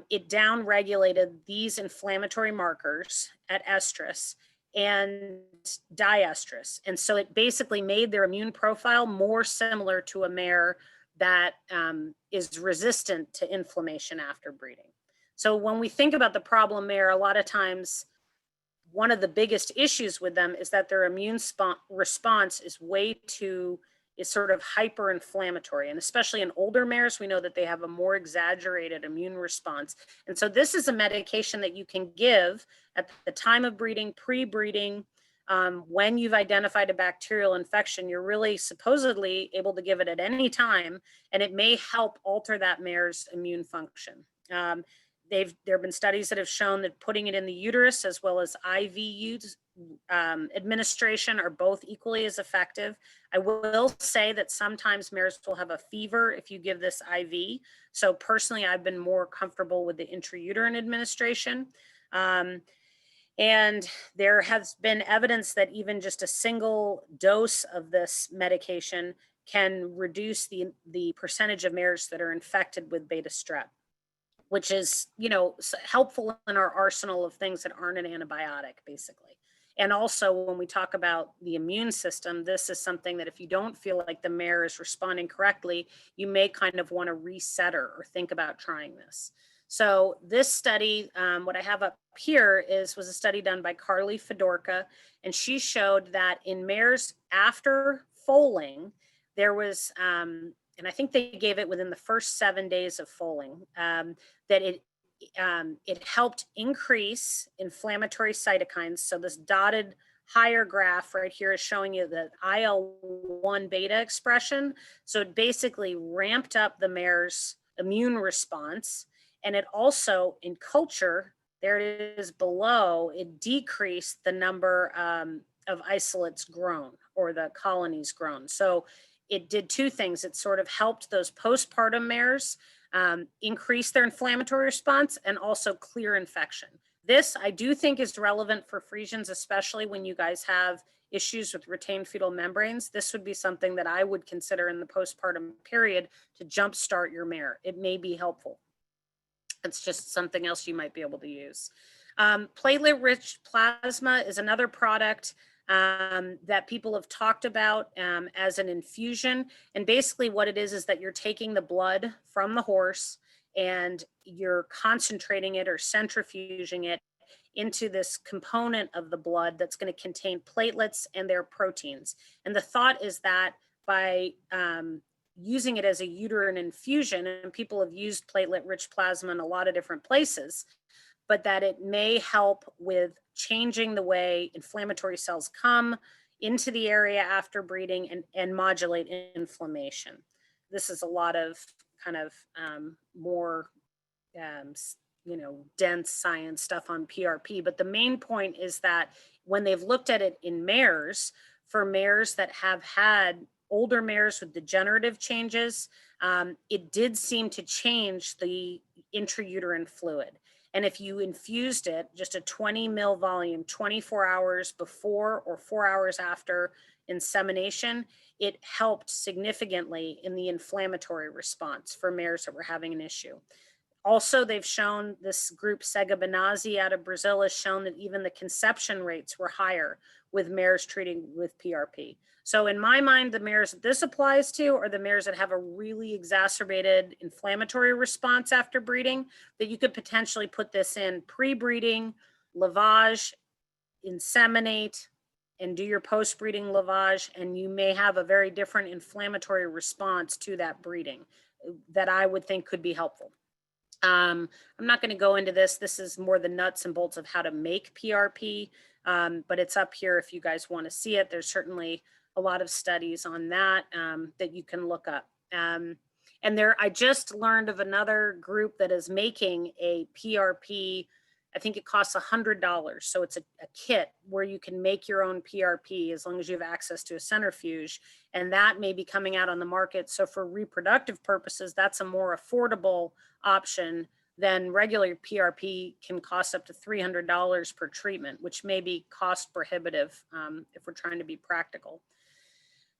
it downregulated these inflammatory markers at estrus and diestrus. And so it basically made their immune profile more similar to a mare that is resistant to inflammation after breeding. So when we think about the problem mare, a lot of times, one of the biggest issues with them is that their immune response is sort of hyper-inflammatory. And especially in older mares, we know that they have a more exaggerated immune response. And so this is a medication that you can give at the time of breeding, pre-breeding. When you've identified a bacterial infection, you're really supposedly able to give it at any time, and it may help alter that mare's immune function. There have been studies that have shown that putting it in the uterus as well as IV administration are both equally as effective. I will say that sometimes mares will have a fever if you give this IV. So personally, I've been more comfortable with the intrauterine administration. And there has been evidence that even just a single dose of this medication can reduce the percentage of mares that are infected with beta strep, which is, helpful in our arsenal of things that aren't an antibiotic, basically. And also when we talk about the immune system, this is something that if you don't feel like the mare is responding correctly, you may kind of want to reset her or think about trying this. So this study, what I have up here was a study done by Carly Fedorka, and she showed that in mares after foaling, there was and I think they gave it within the first 7 days of foaling, that it helped increase inflammatory cytokines. So this dotted higher graph right here is showing you the IL-1 beta expression. So it basically ramped up the mare's immune response. And it also, in culture, there it is below, it decreased the number of isolates grown, or the colonies grown. So it did two things. It sort of helped those postpartum mares increase their inflammatory response and also clear infection. This I do think is relevant for Friesians, especially when you guys have issues with retained fetal membranes. This would be something that I would consider in the postpartum period to jumpstart your mare. It may be helpful. It's just something else you might be able to use. Platelet-rich plasma is another product that people have talked about as an infusion. And basically what it is that you're taking the blood from the horse and you're concentrating it or centrifuging it into this component of the blood that's going to contain platelets and their proteins. And the thought is that by using it as a uterine infusion, and people have used platelet-rich plasma in a lot of different places, but that it may help with changing the way inflammatory cells come into the area after breeding and modulate inflammation. This is a lot of kind of more dense science stuff on PRP. But the main point is that when they've looked at it in mares, for mares that have had older mares with degenerative changes, it did seem to change the intrauterine fluid. And if you infused it, just a 20 ml volume, 24 hours before or 4 hours after insemination, it helped significantly in the inflammatory response for mares that were having an issue. Also, they've shown, this group Segabenazi out of Brazil has shown that even the conception rates were higher with mares treating with PRP. So in my mind, the mares that this applies to are the mares that have a really exacerbated inflammatory response after breeding, that you could potentially put this in pre-breeding, lavage, inseminate, and do your post-breeding lavage, and you may have a very different inflammatory response to that breeding that I would think could be helpful. I'm not going to go into this. This is more the nuts and bolts of how to make PRP, but it's up here if you guys want to see it. There's certainly a lot of studies on that that you can look up. And I just learned of another group that is making a PRP. I think it costs $100. So it's a kit where you can make your own PRP as long as you have access to a centrifuge. And that may be coming out on the market. So for reproductive purposes, that's a more affordable option than regular PRP can cost up to $300 per treatment, which may be cost prohibitive if we're trying to be practical.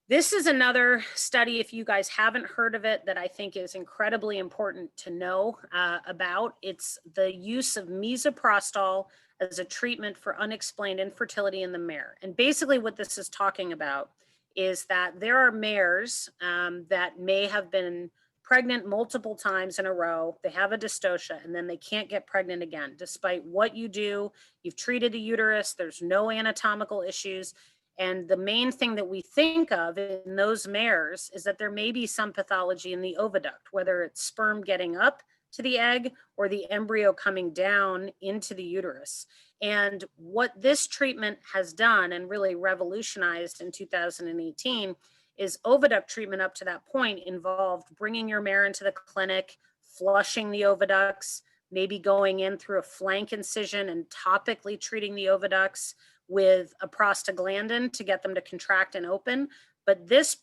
This is another study, if you guys haven't heard of it, that I think is incredibly important to know about. It's the use of misoprostol as a treatment for unexplained infertility in the mare. And basically what this is talking about is that there are mares that may have been pregnant multiple times in a row. They have a dystocia and then they can't get pregnant again. Despite what you do, you've treated the uterus, there's no anatomical issues. And the main thing that we think of in those mares is that there may be some pathology in the oviduct, whether it's sperm getting up to the egg or the embryo coming down into the uterus. And what this treatment has done and really revolutionized in 2018 is oviduct treatment up to that point involved bringing your mare into the clinic, flushing the oviducts, maybe going in through a flank incision and topically treating the oviducts with a prostaglandin to get them to contract and open. But this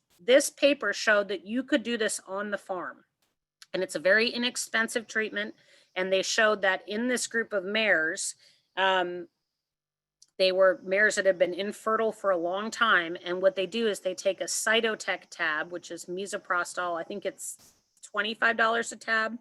paper showed that you could do this on the farm. And it's a very inexpensive treatment. And they showed that in this group of mares, they were mares that had been infertile for a long time. And what they do is they take a Cytotec tab, which is misoprostol. I think it's $25 a tab.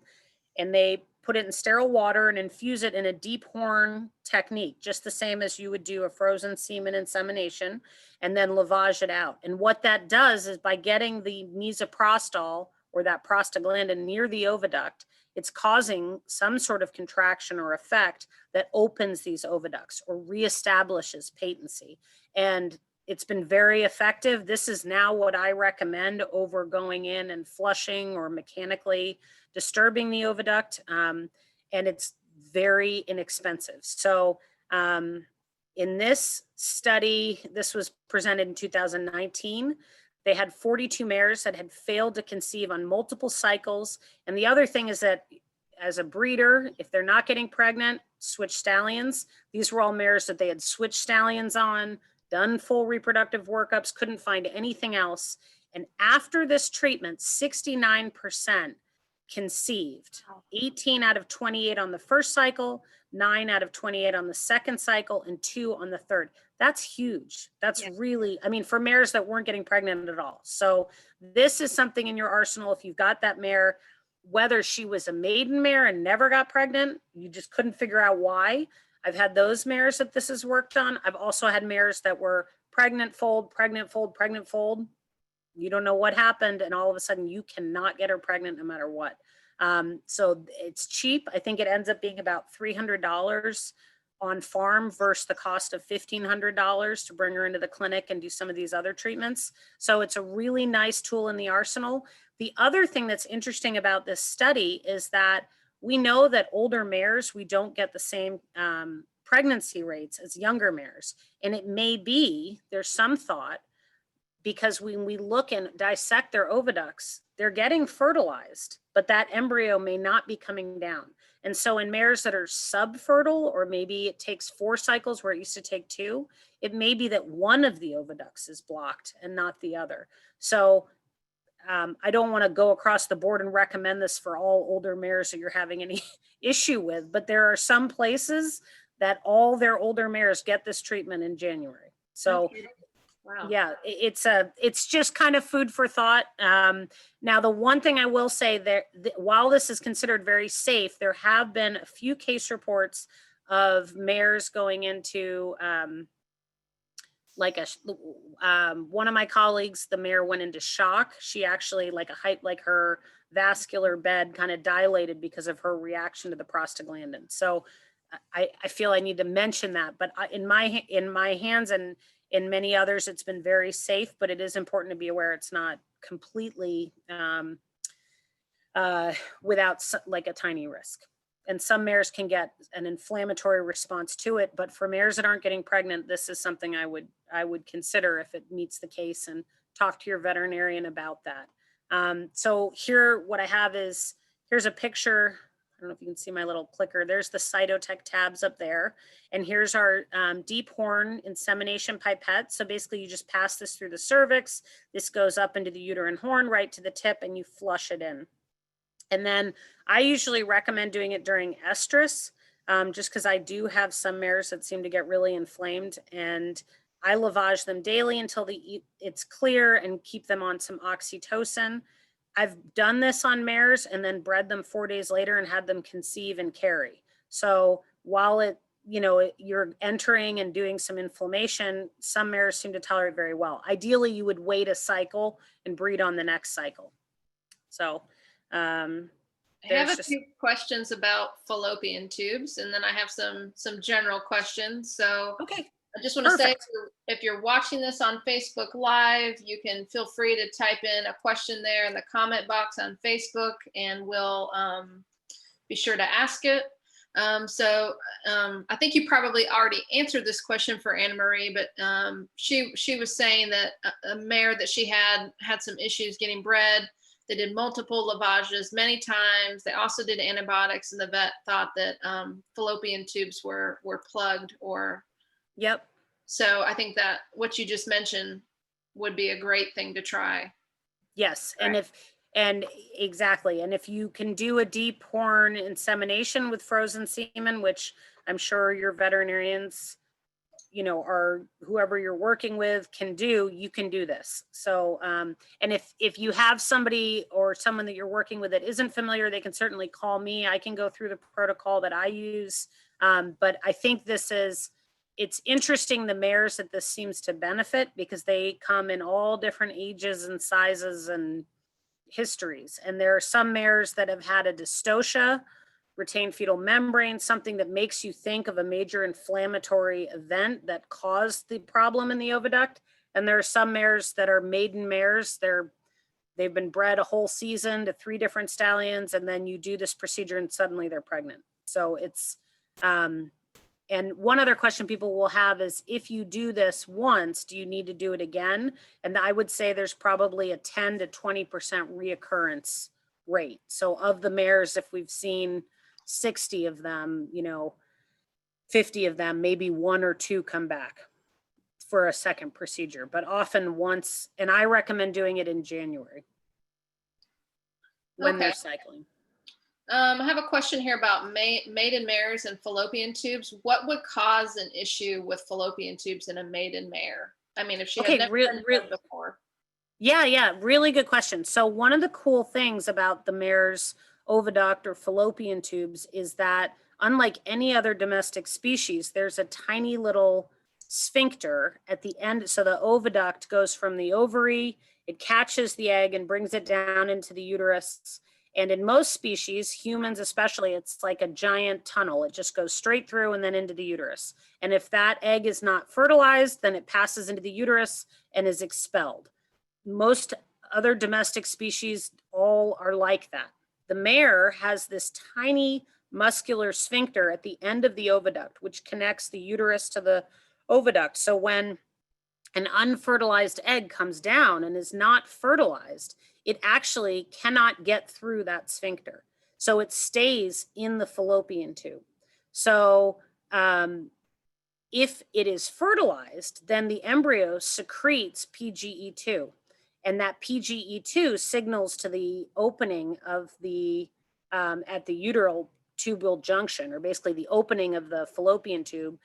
And they put it in sterile water and infuse it in a deep horn technique, just the same as you would do a frozen semen insemination, and then lavage it out. And what that does is by getting the misoprostol or that prostaglandin near the oviduct, it's causing some sort of contraction or effect that opens these oviducts or reestablishes patency. And it's been very effective. This is now what I recommend over going in and flushing or mechanically disturbing the oviduct. And it's very inexpensive. So in this study, this was presented in 2019, they had 42 mares that had failed to conceive on multiple cycles. And the other thing is that as a breeder, if they're not getting pregnant, switch stallions. These were all mares that they had switched stallions on, done full reproductive workups, couldn't find anything else. And after this treatment, 69% conceived, 18 out of 28 on the first cycle, 9 out of 28 on the second cycle, and 2 on the third. That's huge. That's really, I mean, for mares that weren't getting pregnant at all. So this is something in your arsenal. If you've got that mare, whether she was a maiden mare and never got pregnant, you just couldn't figure out why. I've had those mares that this has worked on. I've also had mares that were pregnant fold, pregnant fold, pregnant fold. You don't know what happened, and all of a sudden you cannot get her pregnant no matter what. So it's cheap. I think it ends up being about $300 on farm versus the cost of $1,500 to bring her into the clinic and do some of these other treatments. So it's a really nice tool in the arsenal. The other thing that's interesting about this study is that we know that older mares, we don't get the same pregnancy rates as younger mares. And it may be, there's some thought, because when we look and dissect their oviducts, they're getting fertilized, but that embryo may not be coming down. And so in mares that are subfertile, or maybe it takes 4 cycles where it used to take 2, it may be that one of the oviducts is blocked and not the other. So I don't want to go across the board and recommend this for all older mares that you're having any issue with, but there are some places that all their older mares get this treatment in January. So wow. Yeah, it's just kind of food for thought. Now, the one thing I will say there, while this is considered very safe, there have been a few case reports of mares going into one of my colleagues, the mare went into shock. She actually, like her vascular bed kind of dilated because of her reaction to the prostaglandin. So I feel I need to mention that, but in my hands and in many others, it's been very safe, but it is important to be aware it's not completely without like a tiny risk. And some mares can get an inflammatory response to it, but for mares that aren't getting pregnant, this is something I would consider if it meets the case, and talk to your veterinarian about that. So here, what I have is, here's a picture. I don't know if you can see my little clicker. There's the Cytotech tabs up there. And here's our deep horn insemination pipette. So basically you just pass this through the cervix. This goes up into the uterine horn right to the tip, and you flush it in. And then I usually recommend doing it during estrus, just because I do have some mares that seem to get really inflamed, and I lavage them daily until it's clear and keep them on some oxytocin. I've done this on mares and then bred them 4 days later and had them conceive and carry. So while you're entering and doing some inflammation, some mares seem to tolerate very well. Ideally, you would wait a cycle and breed on the next cycle. So I have a few questions about fallopian tubes, and then I have some general questions. So okay. I just want to say, if you're watching this on Facebook Live, you can feel free to type in a question there in the comment box on Facebook, and we'll be sure to ask it. I think you probably already answered this question for Anna Marie, but she was saying that a mare that she had some issues getting bred. They did multiple lavages many times. They also did antibiotics, and the vet thought that fallopian tubes were plugged or. Yep. So I think that what you just mentioned would be a great thing to try. Yes. Right. And exactly. And if you can do a deep horn insemination with frozen semen, which I'm sure your veterinarians, or whoever you're working with can do, you can do this. So, and if you have somebody or someone that you're working with that isn't familiar, they can certainly call me. I can go through the protocol that I use. But I think it's interesting, the mares that this seems to benefit, because they come in all different ages and sizes and histories. And there are some mares that have had a dystocia, retained fetal membrane, something that makes you think of a major inflammatory event that caused the problem in the oviduct. And there are some mares that are maiden mares. They've been bred a whole season to 3 different stallions, and then you do this procedure and suddenly they're pregnant. So it's, and one other question people will have is, if you do this once, do you need to do it again? And I would say there's probably a 10 to 20% reoccurrence rate. So of the mares, if we've seen 60 of them, 50 of them, maybe 1 or 2 come back for a second procedure, but often once, and I recommend doing it in January when they're cycling. I have a question here about maiden mares and fallopian tubes. What would cause an issue with fallopian tubes in a maiden mare? I mean, if she had never been bred before. Yeah, really good question. So one of the cool things about the mare's oviduct or fallopian tubes is that, unlike any other domestic species, there's a tiny little sphincter at the end. So the oviduct goes from the ovary, it catches the egg and brings it down into the uterus. And in most species, humans especially, it's like a giant tunnel. It just goes straight through and then into the uterus. And if that egg is not fertilized, then it passes into the uterus and is expelled. Most other domestic species all are like that. The mare has this tiny muscular sphincter at the end of the oviduct, which connects the uterus to the oviduct. So when an unfertilized egg comes down and is not fertilized, it actually cannot get through that sphincter. So it stays in the fallopian tube. So if it is fertilized, then the embryo secretes PGE2. And that PGE2 signals to the opening of the, at the uteral tubal junction, or basically the opening of the fallopian tube,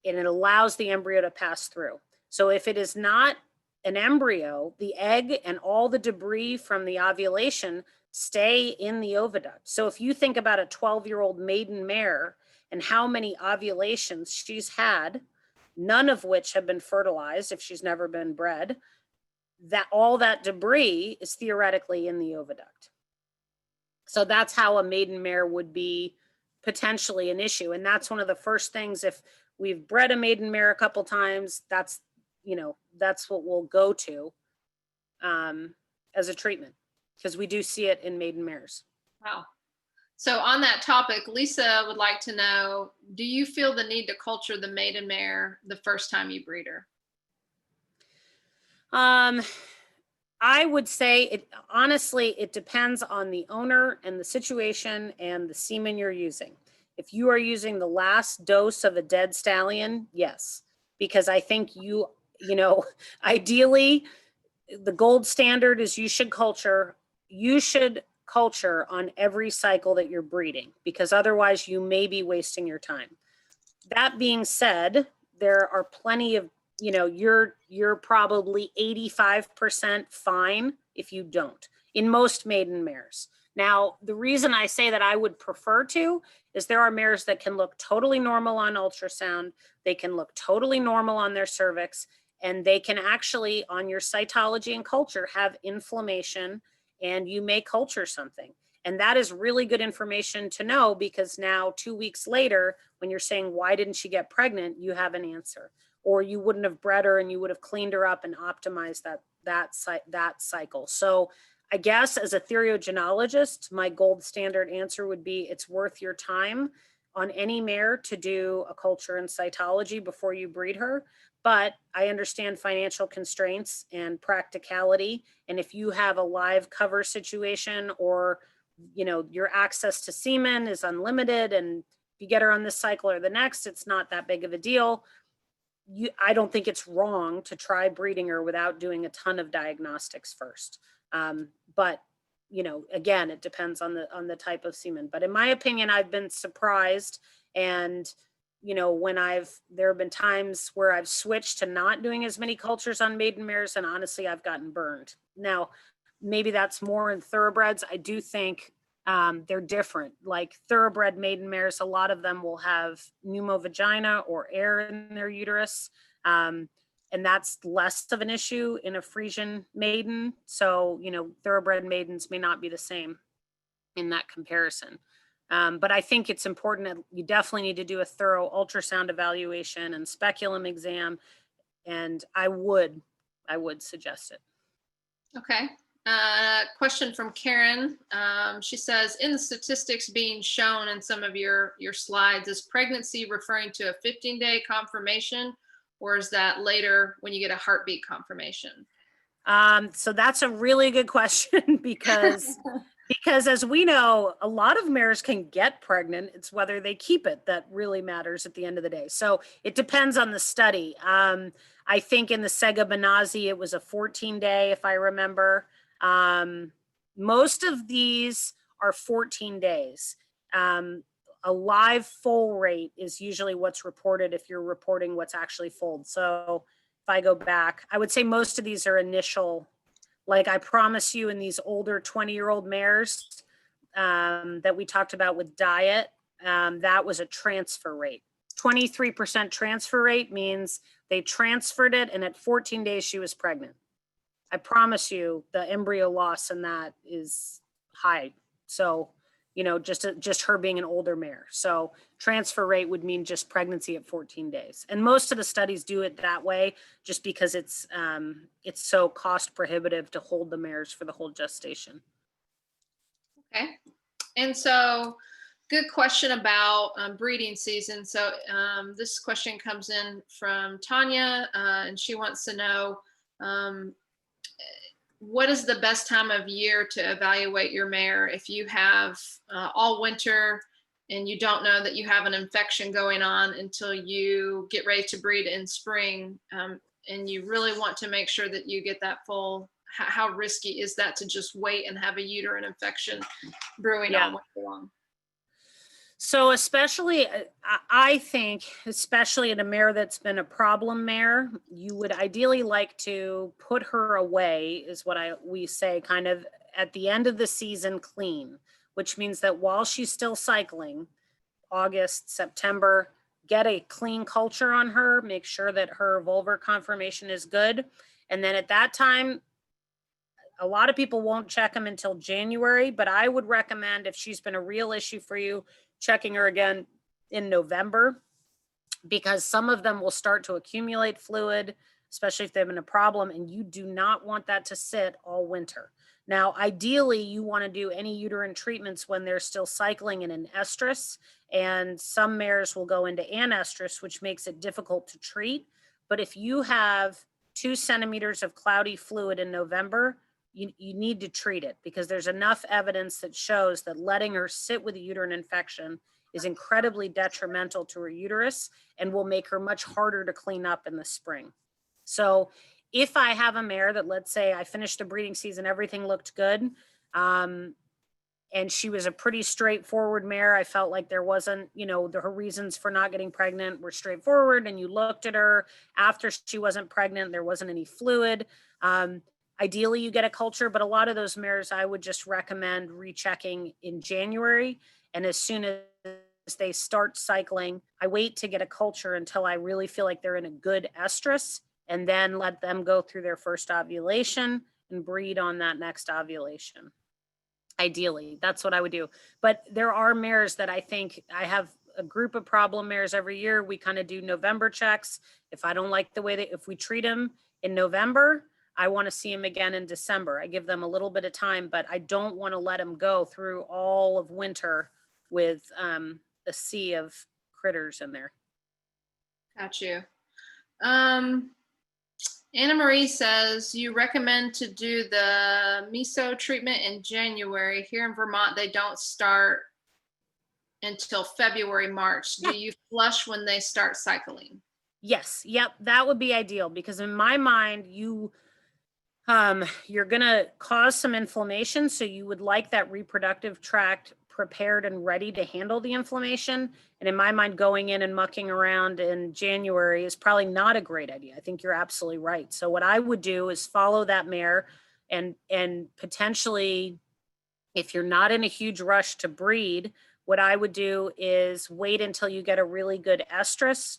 and it allows the embryo to pass through. So if it is not an embryo, the egg and all the debris from the ovulation stay in the oviduct. So if you think about a 12-year-old maiden mare and how many ovulations she's had, none of which have been fertilized if she's never been bred, that all that debris is theoretically in the oviduct. So that's how a maiden mare would be potentially an issue. And that's one of the first things, if we've bred a maiden mare a couple times, that's what we'll go to as a treatment, because we do see it in maiden mares. Wow. So on that topic, Lisa would like to know, do you feel the need to culture the maiden mare the first time you breed her? I would say honestly, it depends on the owner and the situation and the semen you're using. If you are using the last dose of a dead stallion, yes, because I think ideally the gold standard is you should culture on every cycle that you're breeding, because otherwise you may be wasting your time. That being said, there are plenty of, you're probably 85% fine if you don't, in most maiden mares. Now, the reason I say that I would prefer to is there are mares that can look totally normal on ultrasound. They can look totally normal on their cervix, and they can actually, on your cytology and culture, have inflammation, and you may culture something. And that is really good information to know, because now 2 weeks later, when you're saying, why didn't she get pregnant? You have an answer. Or you wouldn't have bred her and you would have cleaned her up and optimized that cycle. So I guess as a theriogenologist, my gold standard answer would be it's worth your time on any mare to do a culture and cytology before you breed her. But I understand financial constraints and practicality. And if you have a live cover situation, or your access to semen is unlimited, and if you get her on this cycle or the next, it's not that big of a deal. I don't think it's wrong to try breeding her without doing a ton of diagnostics first. But again, it depends on the type of semen. But in my opinion, I've been surprised, and when there have been times where I've switched to not doing as many cultures on maiden mares, and honestly, I've gotten burned. Now, maybe that's more in thoroughbreds. I do think they're different. Like thoroughbred maiden mares, a lot of them will have pneumovagina or air in their uterus. And that's less of an issue in a Friesian maiden. So, thoroughbred maidens may not be the same in that comparison. But I think it's important that you definitely need to do a thorough ultrasound evaluation and speculum exam. And I would I would suggest it. Okay. Question from Karen. She says, in the statistics being shown in some of your slides, is pregnancy referring to a 15-day confirmation, or is that later when you get a heartbeat confirmation? So that's a really good question because as we know, a lot of mares can get pregnant. It's whether they keep it that really matters at the end of the day. So it depends on the study. I think in the Sega Benazzi, it was a 14-day, if I remember. Most of these are 14 days. A live foal rate is usually what's reported if you're reporting what's actually foaled. So if I go back, I would say most of these are initial, like I promise you in these older 20-year-old mares that we talked about with diet, that was a transfer rate. 23% transfer rate means they transferred it and at 14 days she was pregnant. I promise you the embryo loss in that is high. So, you know, just her being an older mare. So transfer rate would mean just pregnancy at 14 days. And most of the studies do it that way just because it's so cost prohibitive to hold the mares for the whole gestation. Okay. And so good question about breeding season. So this question comes in from Tanya and she wants to know, what is the best time of year to evaluate your mare if you have all winter and you don't know that you have an infection going on until you get ready to breed in spring, and you really want to make sure that you get that full, how risky is that to just wait and have a uterine infection brewing all winter long? So especially, I think, especially in a mare that's been a problem mare, you would ideally like to put her away, is what we say, kind of at the end of the season clean, which means that while she's still cycling, August, September, get a clean culture on her, make sure that her vulvar conformation is good. And then at that time, a lot of people won't check them until January, but I would recommend, if she's been a real issue for you, checking her again in November, because some of them will start to accumulate fluid, especially if they've been a problem, and you do not want that to sit all winter. Now, ideally, you want to do any uterine treatments when they're still cycling in an estrus, and some mares will go into anestrus, which makes it difficult to treat. But if you have 2 centimeters of cloudy fluid in November, you need to treat it, because there's enough evidence that shows that letting her sit with a uterine infection is incredibly detrimental to her uterus and will make her much harder to clean up in the spring. So if I have a mare that, let's say I finished the breeding season, everything looked good, and she was a pretty straightforward mare, I felt like there wasn't, you know, her reasons for not getting pregnant were straightforward, and you looked at her after she wasn't pregnant, there wasn't any fluid. Ideally, you get a culture, but a lot of those mares, I would just recommend rechecking in January. And as soon as they start cycling, I wait to get a culture until I really feel like they're in a good estrus, and then let them go through their first ovulation and breed on that next ovulation. Ideally, that's what I would do. But there are mares that I think, I have a group of problem mares every year. We kind of do November checks. If I don't like the way if we treat them in November, I want to see them again in December. I give them a little bit of time, but I don't want to let them go through all of winter with a sea of critters in there. Got you. Anna Marie says, you recommend to do the meso treatment in January. Here in Vermont, they don't start until February, March. Do you flush when they start cycling? Yes. Yep. That would be ideal, because in my mind, you're going to cause some inflammation. So you would like that reproductive tract prepared and ready to handle the inflammation. And in my mind, going in and mucking around in January is probably not a great idea. I think you're absolutely right. So what I would do is follow that mare, and potentially, if you're not in a huge rush to breed, what I would do is wait until you get a really good estrus,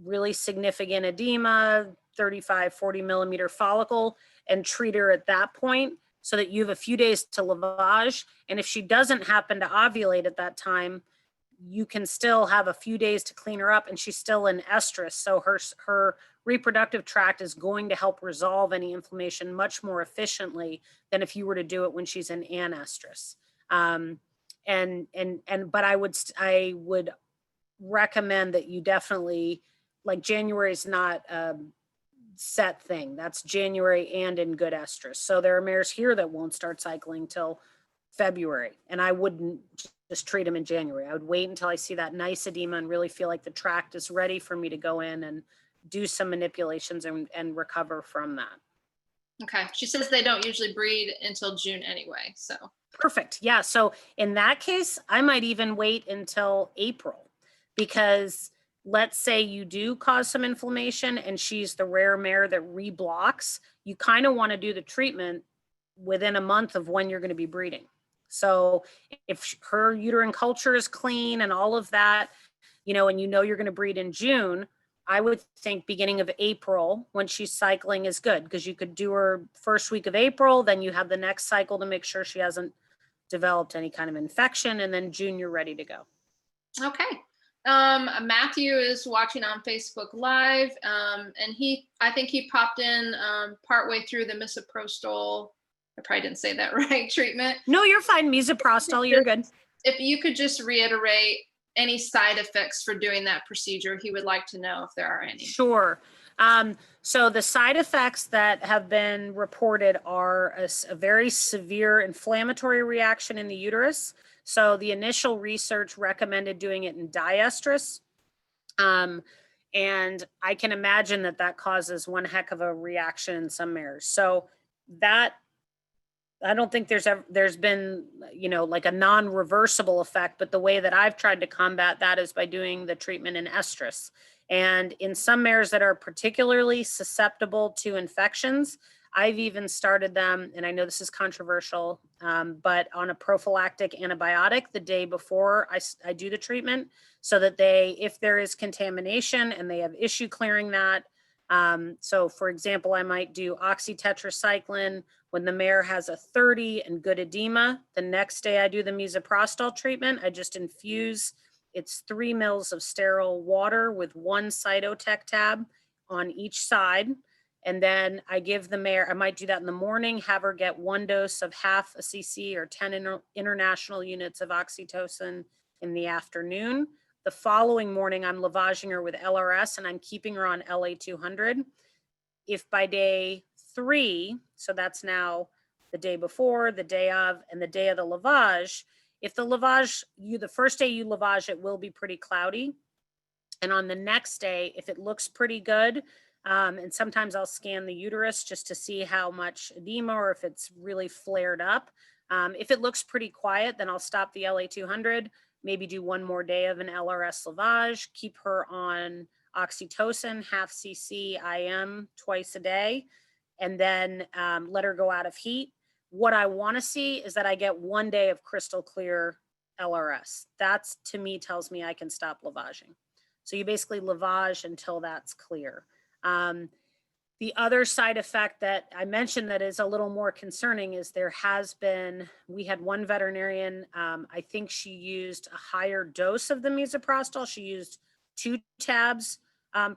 really significant edema, 35, 40 millimeter follicle, and treat her at that point, so that you have a few days to lavage. And if she doesn't happen to ovulate at that time, you can still have a few days to clean her up, and she's still in estrus. So her reproductive tract is going to help resolve any inflammation much more efficiently than if you were to do it when she's in anestrus. But I would recommend that you definitely, like, January is not a set thing. That's January and in good estrus. So there are mares here that won't start cycling till February, and I wouldn't just treat them in January. I would wait until I see that nice edema and really feel like the tract is ready for me to go in and do some manipulations and recover from that. Okay. She says they don't usually breed until June anyway. So perfect. Yeah. So in that case, I might even wait until April, because let's say you do cause some inflammation and she's the rare mare that reblocks, you kind of want to do the treatment within a month of when you're going to be breeding. So if her uterine culture is clean and all of that, and you're going to breed in June, I would think beginning of April when she's cycling is good, because you could do her first week of April, then you have the next cycle to make sure she hasn't developed any kind of infection, and then June you're ready to go. Okay. Matthew is watching on Facebook Live, and I think he popped in partway through the misoprostol. I probably didn't say that right. Treatment. No, you're fine. Misoprostol, you're good. If you could just reiterate any side effects for doing that procedure, he would like to know if there are any. Sure. So the side effects that have been reported are a very severe inflammatory reaction in the uterus. So the initial research recommended doing it in diestrus. And I can imagine that causes one heck of a reaction in some mares. So that, I don't think there's been, like a non-reversible effect, but the way that I've tried to combat that is by doing the treatment in estrus. And in some mares that are particularly susceptible to infections, I've even started them, and I know this is controversial, but on a prophylactic antibiotic the day before I do the treatment, so that if there is contamination and they have issue clearing that. So for example, I might do oxytetracycline when the mare has a 30 and good edema. The next day I do the misoprostol treatment. I just infuse, it's 3 mils of sterile water with 1 cytotec tab on each side. And then I give the mare, I might do that in the morning, have her get 1 dose of half a cc or 10 international units of oxytocin in the afternoon. The following morning, I'm lavaging her with LRS and I'm keeping her on LA200. If by day 3, so that's now the day before, the day of, and the day of the lavage, if the lavage, the first day you lavage, it will be pretty cloudy. And on the next day, if it looks pretty good, and sometimes I'll scan the uterus just to see how much edema or if it's really flared up. If it looks pretty quiet, then I'll stop the LA200, maybe do 1 more day of an LRS lavage, keep her on oxytocin, half cc IM twice a day, and then let her go out of heat. What I want to see is that I get 1 day of crystal clear LRS. That's, to me, tells me I can stop lavaging. So you basically lavage until that's clear. The other side effect that I mentioned that is a little more concerning is we had one veterinarian, I think she used a higher dose of the misoprostol. She used 2 tabs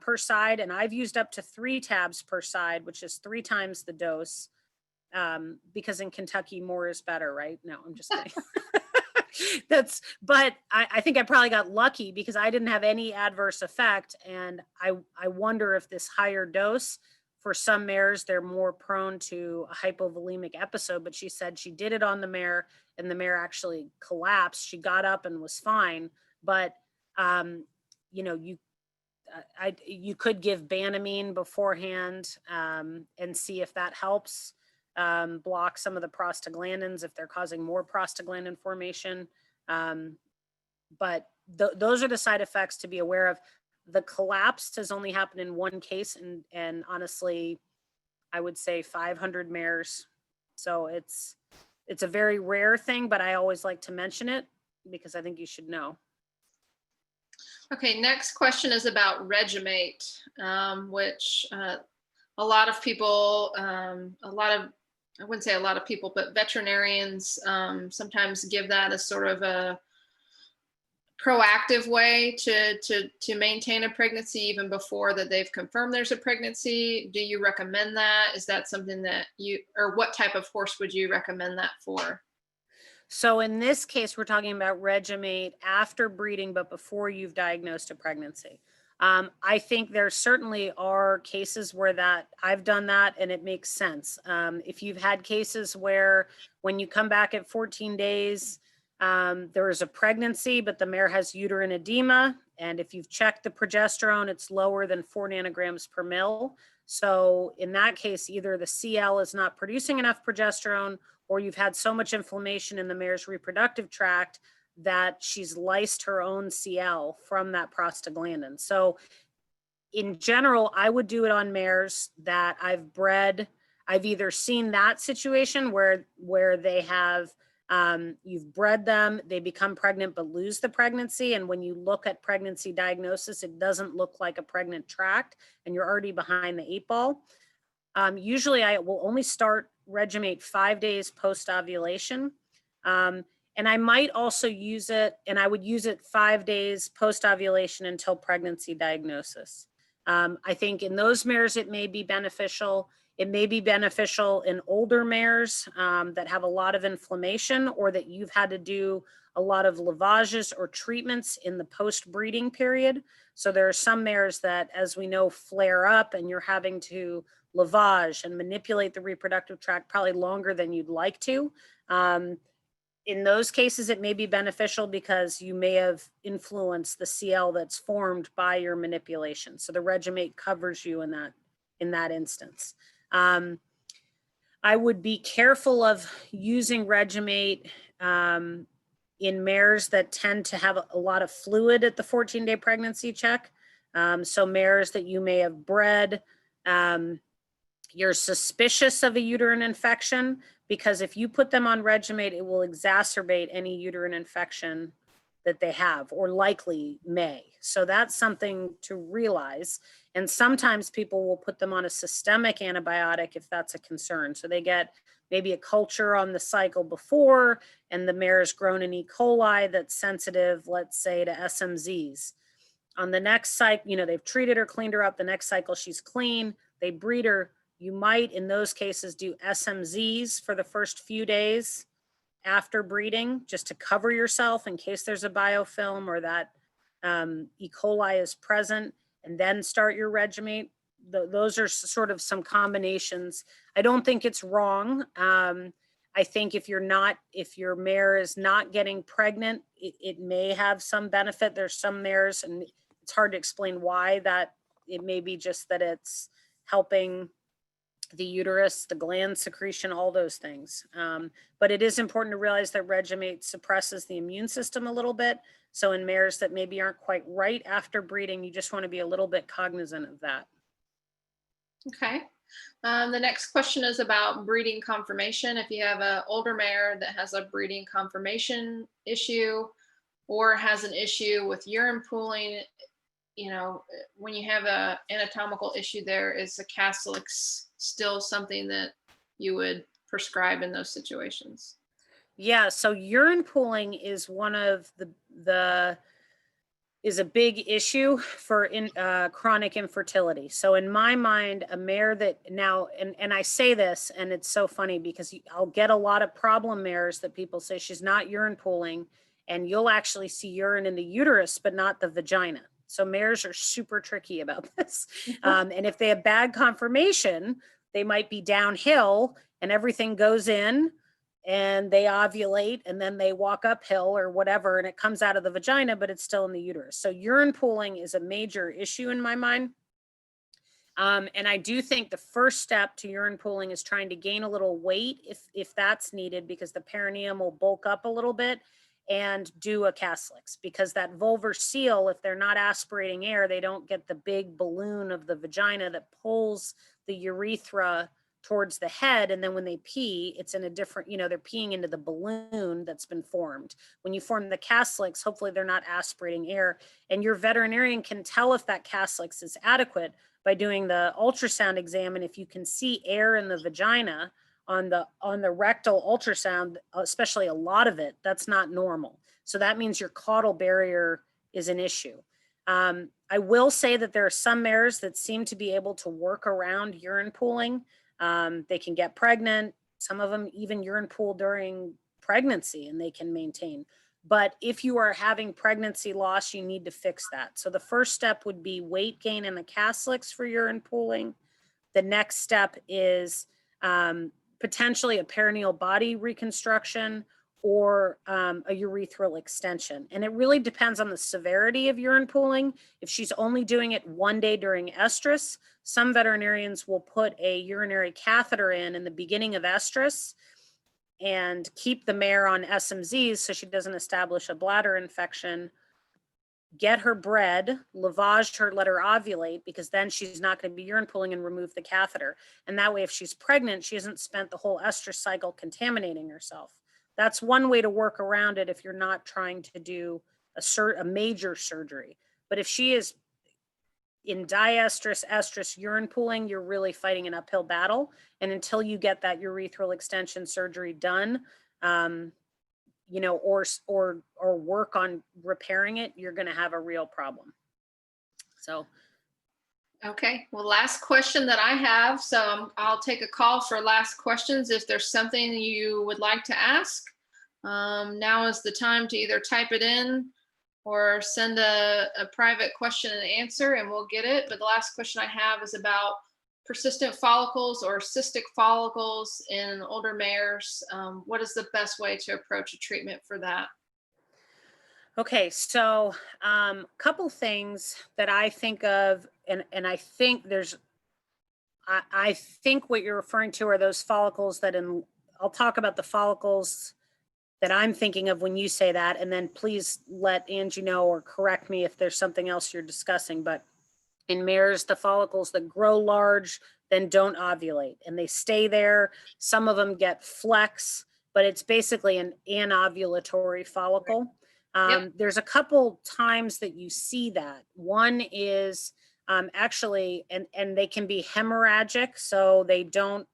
per side, and I've used up to 3 tabs per side, which is 3 times the dose, because in Kentucky, more is better, right? No, I'm just kidding. But I think I probably got lucky because I didn't have any adverse effect. And I wonder if this higher dose, for some mares, they're more prone to a hypovolemic episode. But she said she did it on the mare and the mare actually collapsed. She got up and was fine. But, you could give Banamine beforehand and see if that helps. Block some of the prostaglandins if they're causing more prostaglandin formation. But those are the side effects to be aware of. The collapse has only happened in 1 case, and honestly, I would say 500 mares. So it's a very rare thing, but I always like to mention it because I think you should know. Okay, next question is about Regimate, which a lot of people, I wouldn't say a lot of people, but veterinarians sometimes give that as sort of a proactive way to maintain a pregnancy even before that they've confirmed there's a pregnancy? Do you recommend that? Is that something that or what type of horse would you recommend that for? So in this case, we're talking about Regimate after breeding, but before you've diagnosed a pregnancy. I think there certainly are cases where that I've done that and it makes sense. If you've had cases where when you come back at 14 days, there is a pregnancy, but the mare has uterine edema. And if you've checked the progesterone, it's lower than 4 nanograms per mil. So in that case, either the CL is not producing enough progesterone, or you've had so much inflammation in the mare's reproductive tract that she's lysed her own CL from that prostaglandin. So in general, I would do it on mares that I've bred. I've either seen that situation where they have, you've bred them, they become pregnant but lose the pregnancy. And when you look at pregnancy diagnosis, it doesn't look like a pregnant tract and you're already behind the 8 ball. Usually I will only start Regimate 5 days post-ovulation. And I might also use it, and I would use it 5 days post-ovulation until pregnancy diagnosis. I think in those mares, it may be beneficial. It may be beneficial in older mares that have a lot of inflammation or that you've had to do a lot of lavages or treatments in the post-breeding period. So there are some mares that, as we know, flare up and you're having to lavage and manipulate the reproductive tract probably longer than you'd like to. In those cases, it may be beneficial because you may have influenced the CL that's formed by your manipulation. So the Regimate covers you in that instance. I would be careful of using Regimate in mares that tend to have a lot of fluid at the 14-day pregnancy check. So mares that you may have bred, you're suspicious of a uterine infection, because if you put them on Regimate, it will exacerbate any uterine infection that they have or likely may. So that's something to realize. And sometimes people will put them on a systemic antibiotic if that's a concern. So they get maybe a culture on the cycle before, and the mare has grown an E. coli that's sensitive, let's say, to SMZs. On the next cycle, they've treated her, cleaned her up. The next cycle, she's clean. They breed her. You might, in those cases, do SMZs for the first few days after breeding, just to cover yourself in case there's a biofilm or that E. coli is present, and then start your Regimate. Those are sort of some combinations. I don't think it's wrong. I think if your mare is not getting pregnant, it may have some benefit. There's some mares, and it's hard to explain why, that it may be just that it's helping the uterus, the gland secretion, all those things. But it is important to realize that Regimate suppresses the immune system a little bit. So in mares that maybe aren't quite right after breeding, you just want to be a little bit cognizant of that. Okay. The next question is about breeding confirmation. If you have an older mare that has a breeding confirmation issue or has an issue with urine pooling, when you have an anatomical issue there, is a Caslix still something that you would prescribe in those situations? Yeah, so urine pooling is one of is a big issue for chronic infertility. So in my mind, a mare that now, and I say this, and it's so funny because I'll get a lot of problem mares that people say she's not urine pooling, and you'll actually see urine in the uterus, but not the vagina. So mares are super tricky about this. And if they have bad conformation, they might be downhill and everything goes in and they ovulate and then they walk uphill or whatever, and it comes out of the vagina, but it's still in the uterus. So urine pooling is a major issue in my mind. And I do think the first step to urine pooling is trying to gain a little weight if that's needed, because the perineum will bulk up a little bit, and do a Caslix, because that vulvar seal, if they're not aspirating air, they don't get the big balloon of the vagina that pulls the urethra towards the head. And then when they pee, it's in a different, they're peeing into the balloon that's been formed. When you form the Caslix, hopefully they're not aspirating air. And your veterinarian can tell if that Caslix is adequate by doing the ultrasound exam. And if you can see air in the vagina on the rectal ultrasound, especially a lot of it, that's not normal. So that means your caudal barrier is an issue. I will say that there are some mares that seem to be able to work around urine pooling. They can get pregnant. Some of them even urine pool during pregnancy and they can maintain. But if you are having pregnancy loss, you need to fix that. So the first step would be weight gain in the Caslix for urine pooling. The next step is potentially a perineal body reconstruction or a urethral extension. And it really depends on the severity of urine pooling. If she's only doing it one day during estrus, some veterinarians will put a urinary catheter in the beginning of estrus and keep the mare on SMZs so she doesn't establish a bladder infection, get her bred, lavage her, let her ovulate, because then she's not going to be urine pooling, and remove the catheter. And that way, if she's pregnant, she hasn't spent the whole estrus cycle contaminating herself. That's one way to work around it if you're not trying to do a major surgery. But if she is in diestrus, estrus, urine pooling, you're really fighting an uphill battle. And until you get that urethral extension surgery done, you know, or work on repairing it, you're going to have a real problem. So. Okay, well, last question that I have. So I'll take a call for last questions. If there's something you would like to ask, now is the time to either type it in or send a private question and answer, and we'll get it. But the last question I have is about persistent follicles or cystic follicles in older mares. What is the best way to approach a treatment for that? Okay, so a couple things that I think of, and I think I think what you're referring to are those follicles that I'll talk about the follicles that I'm thinking of when you say that, and then please let Angie know or correct me if there's something else you're discussing. But in mares, the follicles that grow large then don't ovulate and they stay there. Some of them get flex, but it's basically an anovulatory follicle. There's a couple times that you see that. One is actually, and they can be hemorrhagic, so they don't,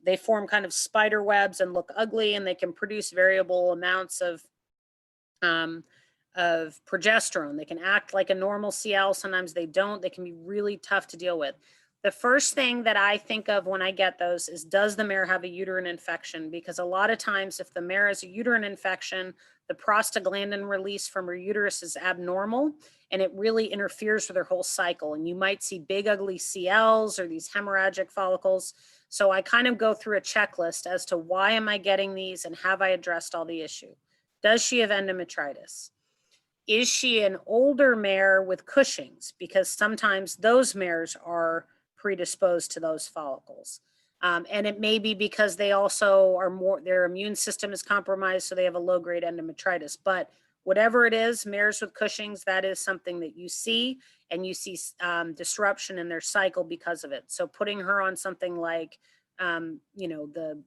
they form kind of spider webs and look ugly, and they can produce variable amounts of progesterone. They can act like a normal CL. Sometimes they don't. They can be really tough to deal with. The first thing that I think of when I get those is, does the mare have a uterine infection? Because a lot of times if the mare has a uterine infection, the prostaglandin release from her uterus is abnormal, and it really interferes with her whole cycle. And you might see big, ugly CLs or these hemorrhagic follicles. So I kind of go through a checklist as to why am I getting these and have I addressed all the issue? Does she have endometritis? Is she an older mare with Cushing's? Because sometimes those mares are predisposed to those follicles. And it may be because they also are their immune system is compromised, so they have a low-grade endometritis. But whatever it is, mares with Cushing's, that is something that you see, and you see disruption in their cycle because of it. So putting her on something like, you know, the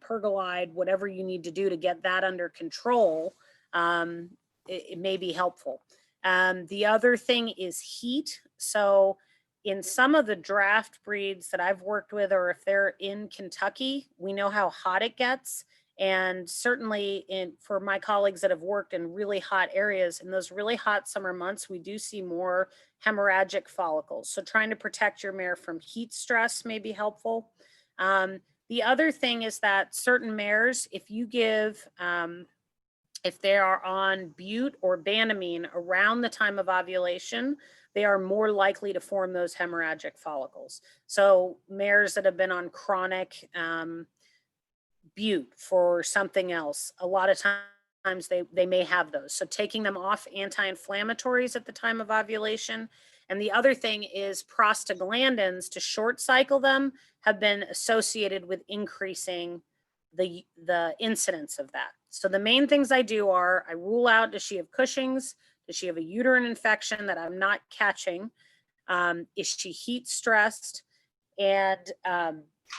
pergolide, whatever you need to do to get that under control, it may be helpful. The other thing is heat. So in some of the draft breeds that I've worked with, or if they're in Kentucky, we know how hot it gets. And certainly for my colleagues that have worked in really hot areas, in those really hot summer months, we do see more hemorrhagic follicles. So trying to protect your mare from heat stress may be helpful. The other thing is that certain mares, if you give, if they are on bute or banamine around the time of ovulation, they are more likely to form those hemorrhagic follicles. So mares that have been on chronic bute for something else, a lot of times they may have those. So taking them off anti-inflammatories at the time of ovulation. And the other thing is prostaglandins, to short cycle them, have been associated with increasing the incidence of that. So the main things I do are I rule out, does she have Cushing's? Does she have a uterine infection that I'm not catching? Is she heat stressed? And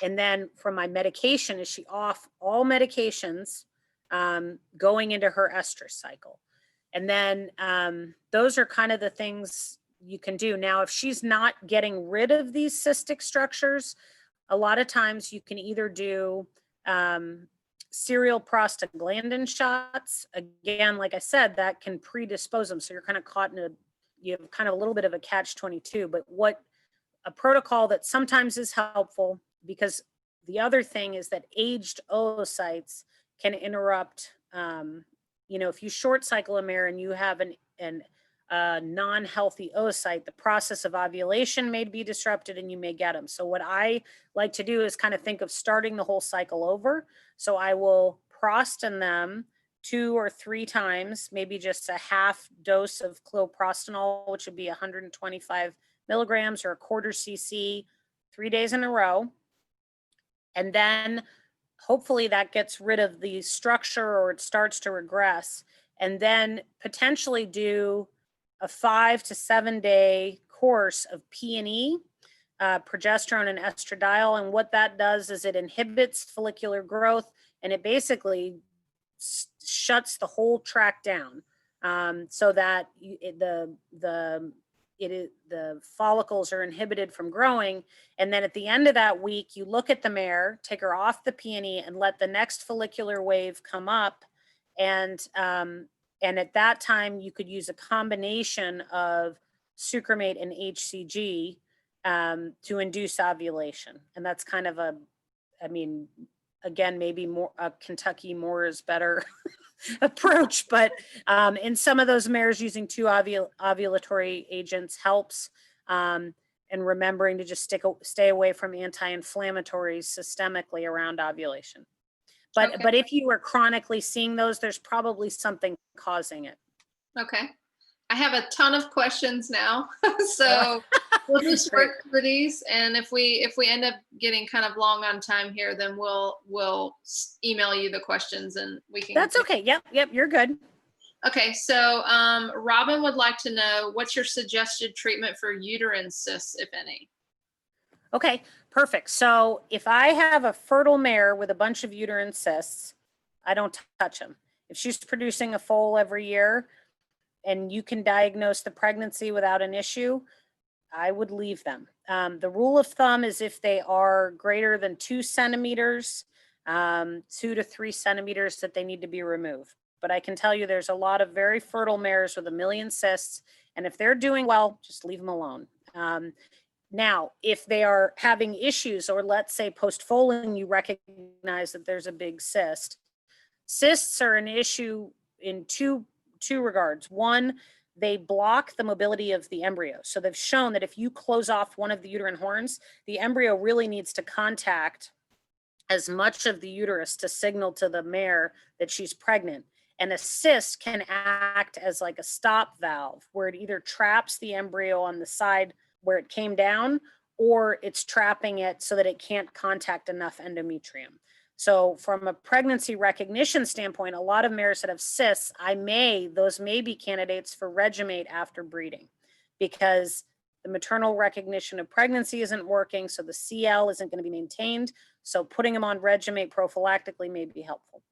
then from my medication, is she off all medications going into her estrus cycle? And then those are kind of the things you can do. Now, if she's not getting rid of these cystic structures, a lot of times you can either do serial prostaglandin shots. Again, like I said, that can predispose them. So you're kind of caught in you have kind of a little bit of a catch-22, but a protocol that sometimes is helpful, because the other thing is that aged oocytes can interrupt, if you short cycle a mare and you have a non-healthy oocyte, the process of ovulation may be disrupted and you may get them. So what I like to do is kind of think of starting the whole cycle over. So I will prostin them 2 or 3 times, maybe just a half dose of cloprostanol, which would be 125 milligrams or a quarter cc, 3 days in a row. And then hopefully that gets rid of the structure or it starts to regress. And then potentially do a 5 to 7 day course of P&E, progesterone and estradiol. And what that does is it inhibits follicular growth, and it basically shuts the whole tract down, so that the follicles are inhibited from growing. And then at the end of that week, you look at the mare, take her off the P&E, and let the next follicular wave come up. And at that time, you could use a combination of sucromate and HCG to induce ovulation. And that's kind of again, maybe more Kentucky more is better approach, but in some of those mares, using 2 ovulatory agents helps, and remembering to just stay away from anti-inflammatories systemically around ovulation. But Okay. But if you are chronically seeing those, there's probably something causing it. Okay. I have a ton of questions now, so we'll just work through these. And if we end up getting kind of long on time here, then we'll email you the questions and we can. That's okay. Yep. You're good. Okay. So Robin would like to know, what's your suggested treatment for uterine cysts, if any? Okay, perfect. So if I have a fertile mare with a bunch of uterine cysts, I don't touch them. If she's producing a foal every year and you can diagnose the pregnancy without an issue, I would leave them. The rule of thumb is if they are greater than 2 centimeters, 2 to 3 centimeters, that they need to be removed. But I can tell you there's a lot of very fertile mares with 1 million cysts, and if they're doing well, just leave them alone. Now, if they are having issues, or let's say post-foaling, you recognize that there's a big cyst. Cysts are an issue in two regards. One, they block the mobility of the embryo. So they've shown that if you close off one of the uterine horns, the embryo really needs to contact as much of the uterus to signal to the mare that she's pregnant. And a cyst can act as like a stop valve, where it either traps the embryo on the side where it came down, or it's trapping it so that it can't contact enough endometrium. So from a pregnancy recognition standpoint, a lot of mares that have cysts, those may be candidates for Regimate after breeding, because the maternal recognition of pregnancy isn't working, so the CL isn't going to be maintained. So putting them on Regimate prophylactically may be helpful.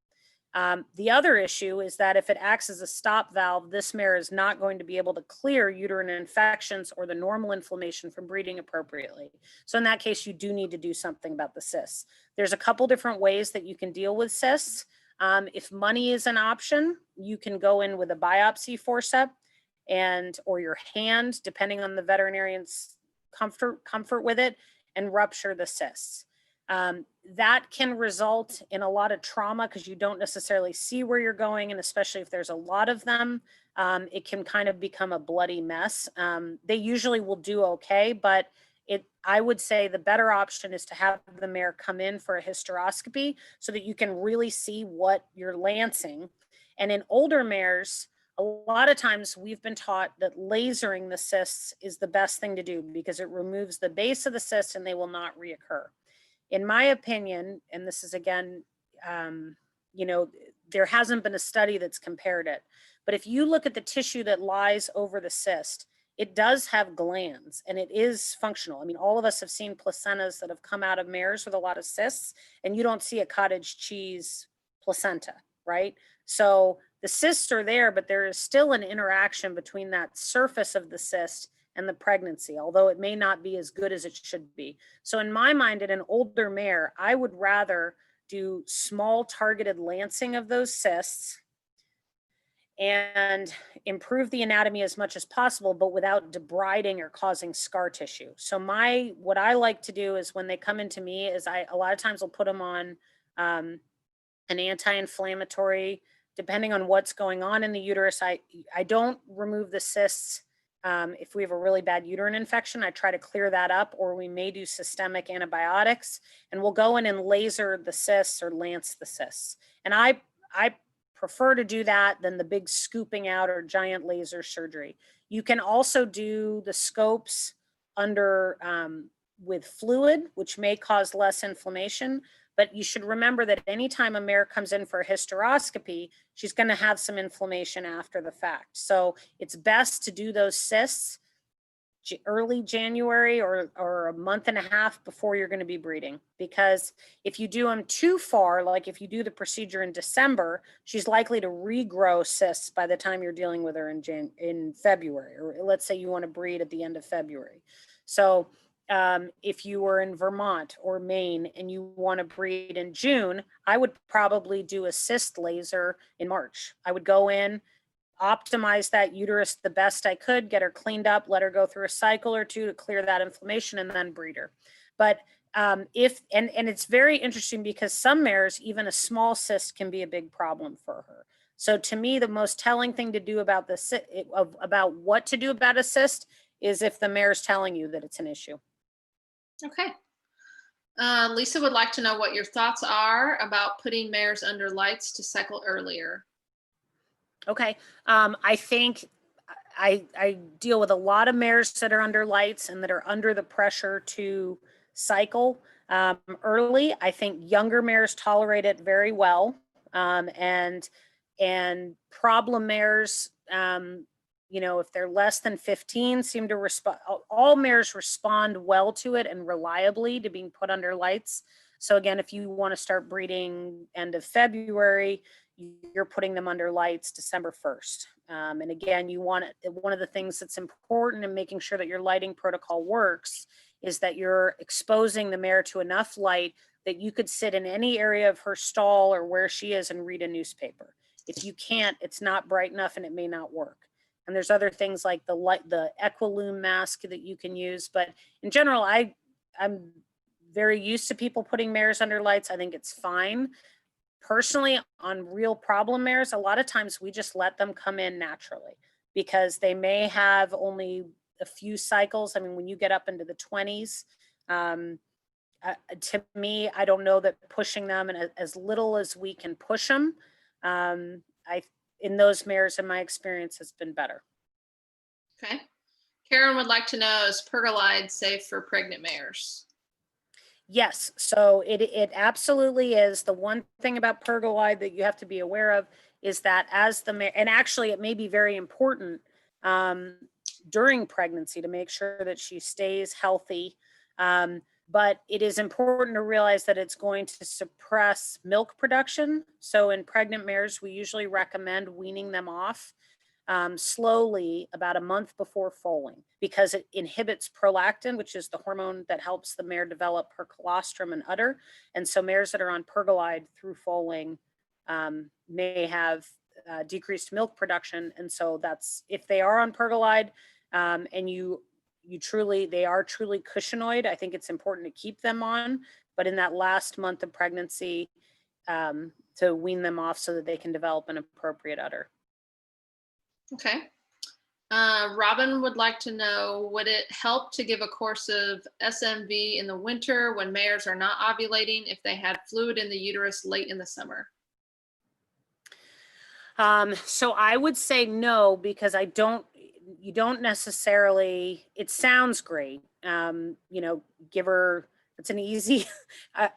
The other issue is that if it acts as a stop valve, this mare is not going to be able to clear uterine infections or the normal inflammation from breeding appropriately. So in that case, you do need to do something about the cysts. There's a couple different ways that you can deal with cysts. If money is an option, you can go in with a biopsy forceps or your hand, depending on the veterinarian's comfort with it, and rupture the cysts. That can result in a lot of trauma because you don't necessarily see where you're going. And especially if there's a lot of them, it can kind of become a bloody mess. They usually will do okay, but I would say the better option is to have the mare come in for a hysteroscopy so that you can really see what you're lancing. And in older mares, a lot of times we've been taught that lasering the cysts is the best thing to do because it removes the base of the cyst and they will not reoccur. In my opinion, and this is again, there hasn't been a study that's compared it, but if you look at the tissue that lies over the cyst, it does have glands and it is functional. I mean, all of us have seen placentas that have come out of mares with a lot of cysts, and you don't see a cottage cheese placenta, right? So the cysts are there, but there is still an interaction between that surface of the cyst and the pregnancy, although it may not be as good as it should be. So in my mind, in an older mare, I would rather do small targeted lancing of those cysts and improve the anatomy as much as possible, but without debriding or causing scar tissue. So what I like to do is when they come into me is a lot of times I'll put them on an anti-inflammatory, depending on what's going on in the uterus. I don't remove the cysts. If we have a really bad uterine infection, I try to clear that up, or we may do systemic antibiotics, and we'll go in and laser the cysts or lance the cysts. And I prefer to do that than the big scooping out or giant laser surgery. You can also do the scopes under with fluid, which may cause less inflammation. But you should remember that anytime a mare comes in for a hysteroscopy, she's going to have some inflammation after the fact. So it's best to do those cysts early January or a month and a half before you're going to be breeding. Because if you do them too far, like if you do the procedure in December, she's likely to regrow cysts by the time you're dealing with her in February, or let's say you want to breed at the end of February. So if you were in Vermont or Maine and you want to breed in June, I would probably do a cyst laser in March. I would go in, optimize that uterus the best I could, get her cleaned up, let her go through a cycle or two to clear that inflammation, and then breed her. But it's very interesting because some mares, even a small cyst can be a big problem for her. So to me, the most telling thing to do about about what to do about a cyst is if the mare is telling you that it's an issue. Okay. Lisa would like to know what your thoughts are about putting mares under lights to cycle earlier. Okay. I think I deal with a lot of mares that are under lights and that are under the pressure to cycle early. I think younger mares tolerate it very well. And problem mares, if they're less than 15, seem to respond. All mares respond well to it and reliably to being put under lights. So again, if you want to start breeding end of February, you're putting them under lights December 1st. And again, one of the things that's important in making sure that your lighting protocol works is that you're exposing the mare to enough light that you could sit in any area of her stall or where she is and read a newspaper. If you can't, it's not bright enough and it may not work. And there's other things like the Equilume mask that you can use. But in general, I'm very used to people putting mares under lights. I think it's fine. Personally, on real problem mares, a lot of times we just let them come in naturally because they may have only a few cycles. I mean, when you get up into the 20s, to me, I don't know that pushing them, and as little as we can push them, in those mares, in my experience, has been better. Okay. Karen would like to know, is pergolide safe for pregnant mares? Yes, so it absolutely is. The one thing about pergolide that you have to be aware of is that as the mare, and actually it may be very important during pregnancy to make sure that she stays healthy. But it is important to realize that it's going to suppress milk production. So in pregnant mares, we usually recommend weaning them off slowly about a month before foaling, because it inhibits prolactin, which is the hormone that helps the mare develop her colostrum and udder. And so mares that are on pergolide through foaling may have decreased milk production. And so that's, if they are on pergolide and they are truly cushingoid, I think it's important to keep them on, but in that last month of pregnancy, to wean them off so that they can develop an appropriate udder. Okay. Robin would like to know, would it help to give a course of SMV in the winter when mares are not ovulating if they had fluid in the uterus late in the summer? So I would say no, because you don't necessarily, it sounds great. Give her, it's an easy,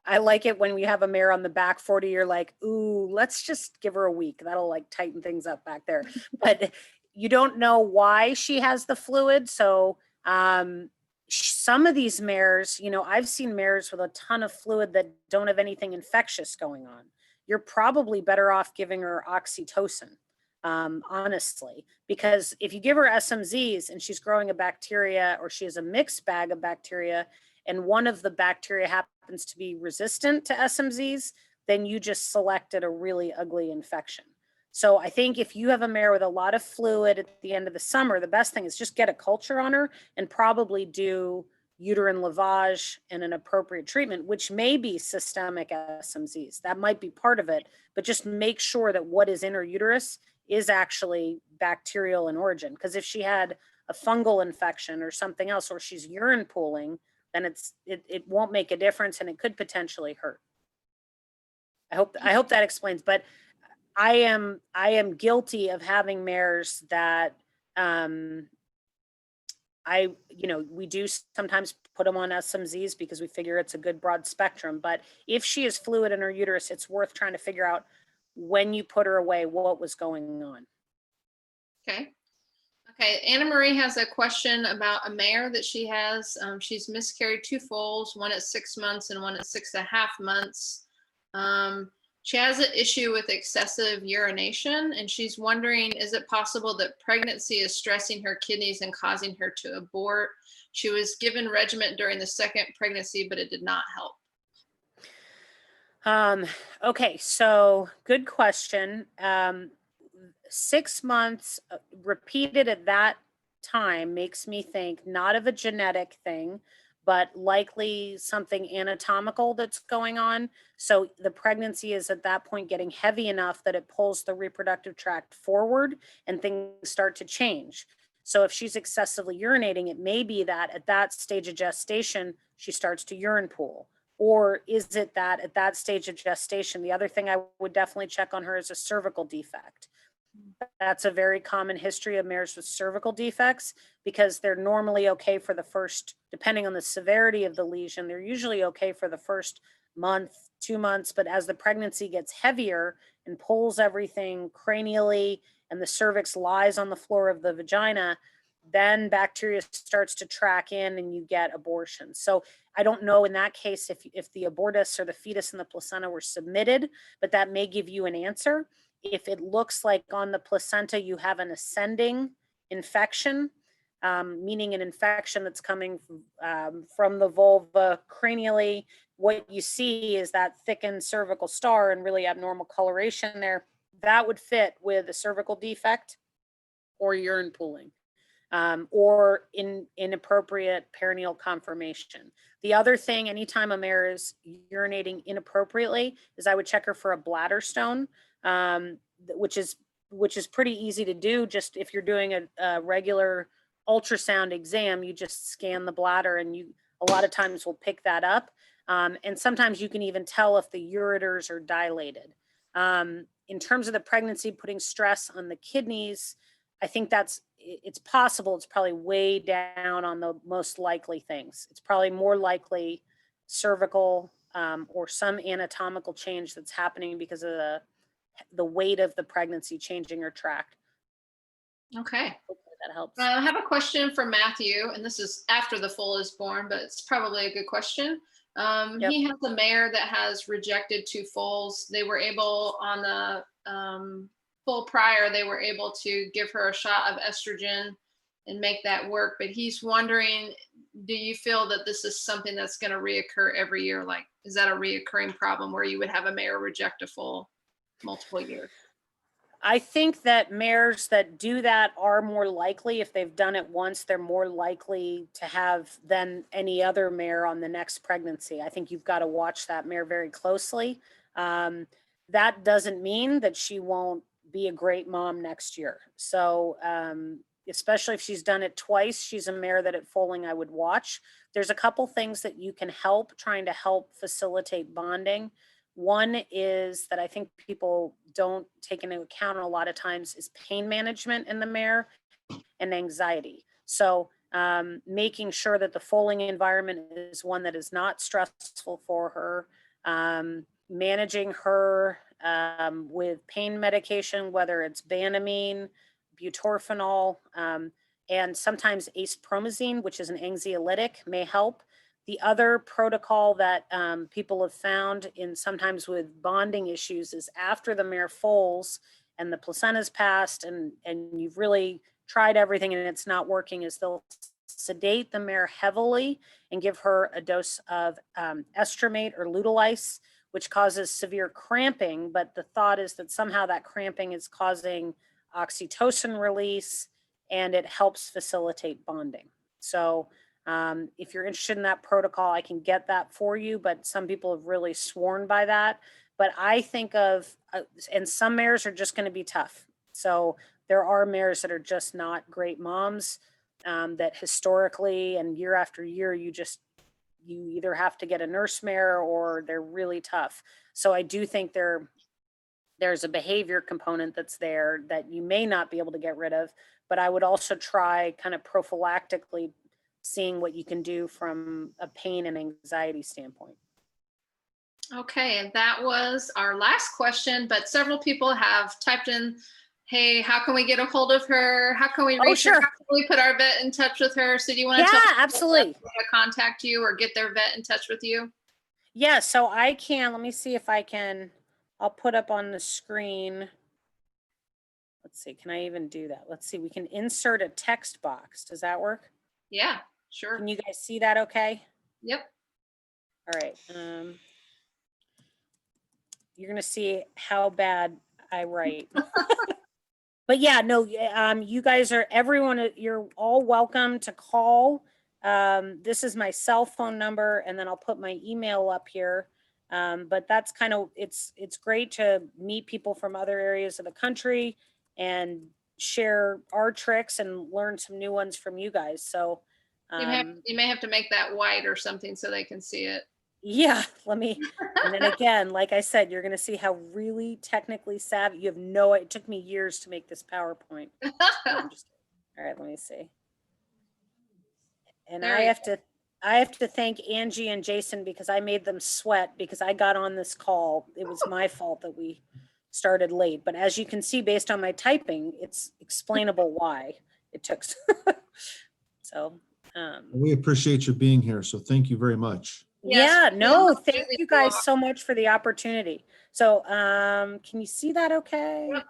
I like it when we have a mare on the back 40, you're like, ooh, let's just give her a week. That'll like tighten things up back there. But you don't know why she has the fluid. So some of these mares, I've seen mares with a ton of fluid that don't have anything infectious going on. You're probably better off giving her oxytocin. honestly, because if you give her SMZs and she's growing a bacteria, or she has a mixed bag of bacteria, and one of the bacteria happens to be resistant to SMZs, then you just selected a really ugly infection. So I think if you have a mare with a lot of fluid at the end of the summer, the best thing is just get a culture on her and probably do uterine lavage and an appropriate treatment, which may be systemic SMZs. That might be part of it, but just make sure that what is in her uterus is actually bacterial in origin. Because if she had a fungal infection or something else, or she's urine pooling, then it won't make a difference and it could potentially hurt. I hope that explains. But I am guilty of having mares that we do sometimes put them on SMZs because we figure it's a good broad spectrum. But if she is fluid in her uterus, it's worth trying to figure out when you put her away, what was going on. Okay. Okay. Anna Marie has a question about a mare that she has. She's miscarried 2 foals, one at 6 months and one at 6.5 months. She has an issue with excessive urination, and she's wondering, is it possible that pregnancy is stressing her kidneys and causing her to abort? She was given regimen during the 2nd pregnancy, but it did not help. Okay, so good question. 6 months repeated at that time makes me think not of a genetic thing, but likely something anatomical that's going on. So the pregnancy is at that point getting heavy enough that it pulls the reproductive tract forward and things start to change. So if she's excessively urinating, it may be that at that stage of gestation, she starts to urine pool. Or is it that at that stage of gestation, the other thing I would definitely check on her is a cervical defect. That's a very common history of mares with cervical defects, because they're normally okay for the first, depending on the severity of the lesion, they're usually okay for the first month, 2 months. But as the pregnancy gets heavier and pulls everything cranially and the cervix lies on the floor of the vagina, then bacteria starts to track in and you get abortion. So I don't know in that case if the abortus or the fetus and the placenta were submitted, but that may give you an answer. If it looks like on the placenta you have an ascending infection, meaning an infection that's coming from the vulva cranially, what you see is that thickened cervical star and really abnormal coloration there. That would fit with a cervical defect or urine pooling. Or inappropriate perineal conformation. The other thing, anytime a mare is urinating inappropriately, is I would check her for a bladder stone, which is pretty easy to do. Just if you're doing a regular ultrasound exam, you just scan the bladder and you a lot of times will pick that up. And sometimes you can even tell if the ureters are dilated. In terms of the pregnancy putting stress on the kidneys, I think it's possible. It's probably way down on the most likely things. It's probably more likely cervical or some anatomical change that's happening because of the weight of the pregnancy changing her tract. Okay. Hopefully that helps. I have a question for Matthew, and this is after the foal is born, but it's probably a good question. Yep. He has a mare that has rejected 2 foals. They were able on the full prior, they were able to give her a shot of estrogen and make that work. But he's wondering, do you feel that this is something that's going to reoccur every year? Like, is that a reoccurring problem where you would have a mare reject a foal multiple years? I think that mares that do that are more likely, if they've done it once, they're more likely to have than any other mare on the next pregnancy. I think you've got to watch that mare very closely. That doesn't mean that she won't be a great mom next year. So especially if she's done it twice, she's a mare that at foaling I would watch. There's a couple things that you can trying to help facilitate bonding. One is that I think people don't take into account a lot of times is pain management in the mare and anxiety. So making sure that the foaling environment is one that is not stressful for her, managing her with pain medication, whether it's Banamine, butorphanol, and sometimes acepromazine, which is an anxiolytic, may help. The other protocol that people have found in sometimes with bonding issues is after the mare foals and the placenta's passed and you've really tried everything and it's not working, is they'll sedate the mare heavily and give her a dose of estromate or Lutalice, which causes severe cramping. But the thought is that somehow that cramping is causing oxytocin release and it helps facilitate bonding. So if you're interested in that protocol, I can get that for you, but some people have really sworn by that. But I think of, and some mares are just going to be tough. So there are mares that are just not great moms, that historically and year after year, you either have to get a nurse mare or they're really tough. So I do think there's a behavior component that's there that you may not be able to get rid of, but I would also try kind of prophylactically seeing what you can do from a pain and anxiety standpoint. Okay, and that was our last question, but several people have typed in, hey, how can we get a hold of her? How can we reach her? How can we put our vet in touch with her? So do you want to tell people absolutely. how to contact you or get their vet in touch with you? Yeah, so I can, let me see if I can, I'll put up on the screen. Let's see, can I even do that? Let's see, we can insert a text box. Does that work? Yeah, sure. Can you guys see that okay? Yep. All right. You're going to see how bad I write. But yeah, no, you guys are, everyone, you're all welcome to call. This is my cell phone number, and then I'll put my email up here. But that's kind of, it's great to meet people from other areas of the country and share our tricks and learn some new ones from you guys. So you may have to make that white or something so they can see it. Yeah, and then again, like I said, you're going to see how really technically savvy, you have it took me years to make this PowerPoint. All right, let me see. And I have to thank Angie and Jason because I made them sweat because I got on this call. It was my fault that we started late, but as you can see, based on my typing, it's explainable why it took. So we appreciate you being here. So thank you very much. Yes, thank you guys so much for the opportunity. So can you see that okay? Yep.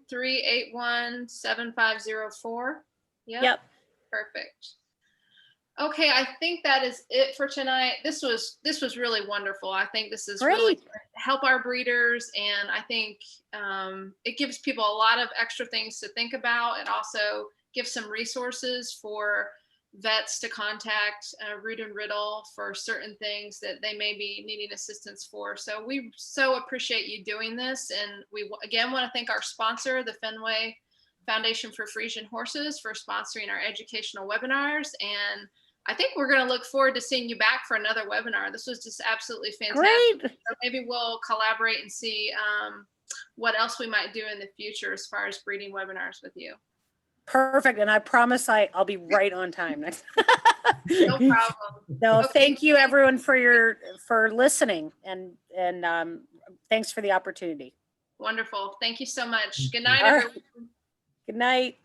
859-381-7504. Yep. Perfect. Okay, I think that is it for tonight. This was really wonderful. I think this is really help our breeders, and I think it gives people a lot of extra things to think about. It also gives some resources for vets to contact Rood and Riddle for certain things that they may be needing assistance for. So we so appreciate you doing this. And we again want to thank our sponsor, the Fenway Foundation for Friesian Horses, for sponsoring our educational webinars. And I think we're going to look forward to seeing you back for another webinar. This was just absolutely fantastic. Great. So maybe we'll collaborate and see what else we might do in the future as far as breeding webinars with you. Perfect. And I promise I'll be right on time next. No problem. No, okay. Thank you everyone for listening and thanks for the opportunity. Wonderful. Thank you so much. Good night, everyone. Good night.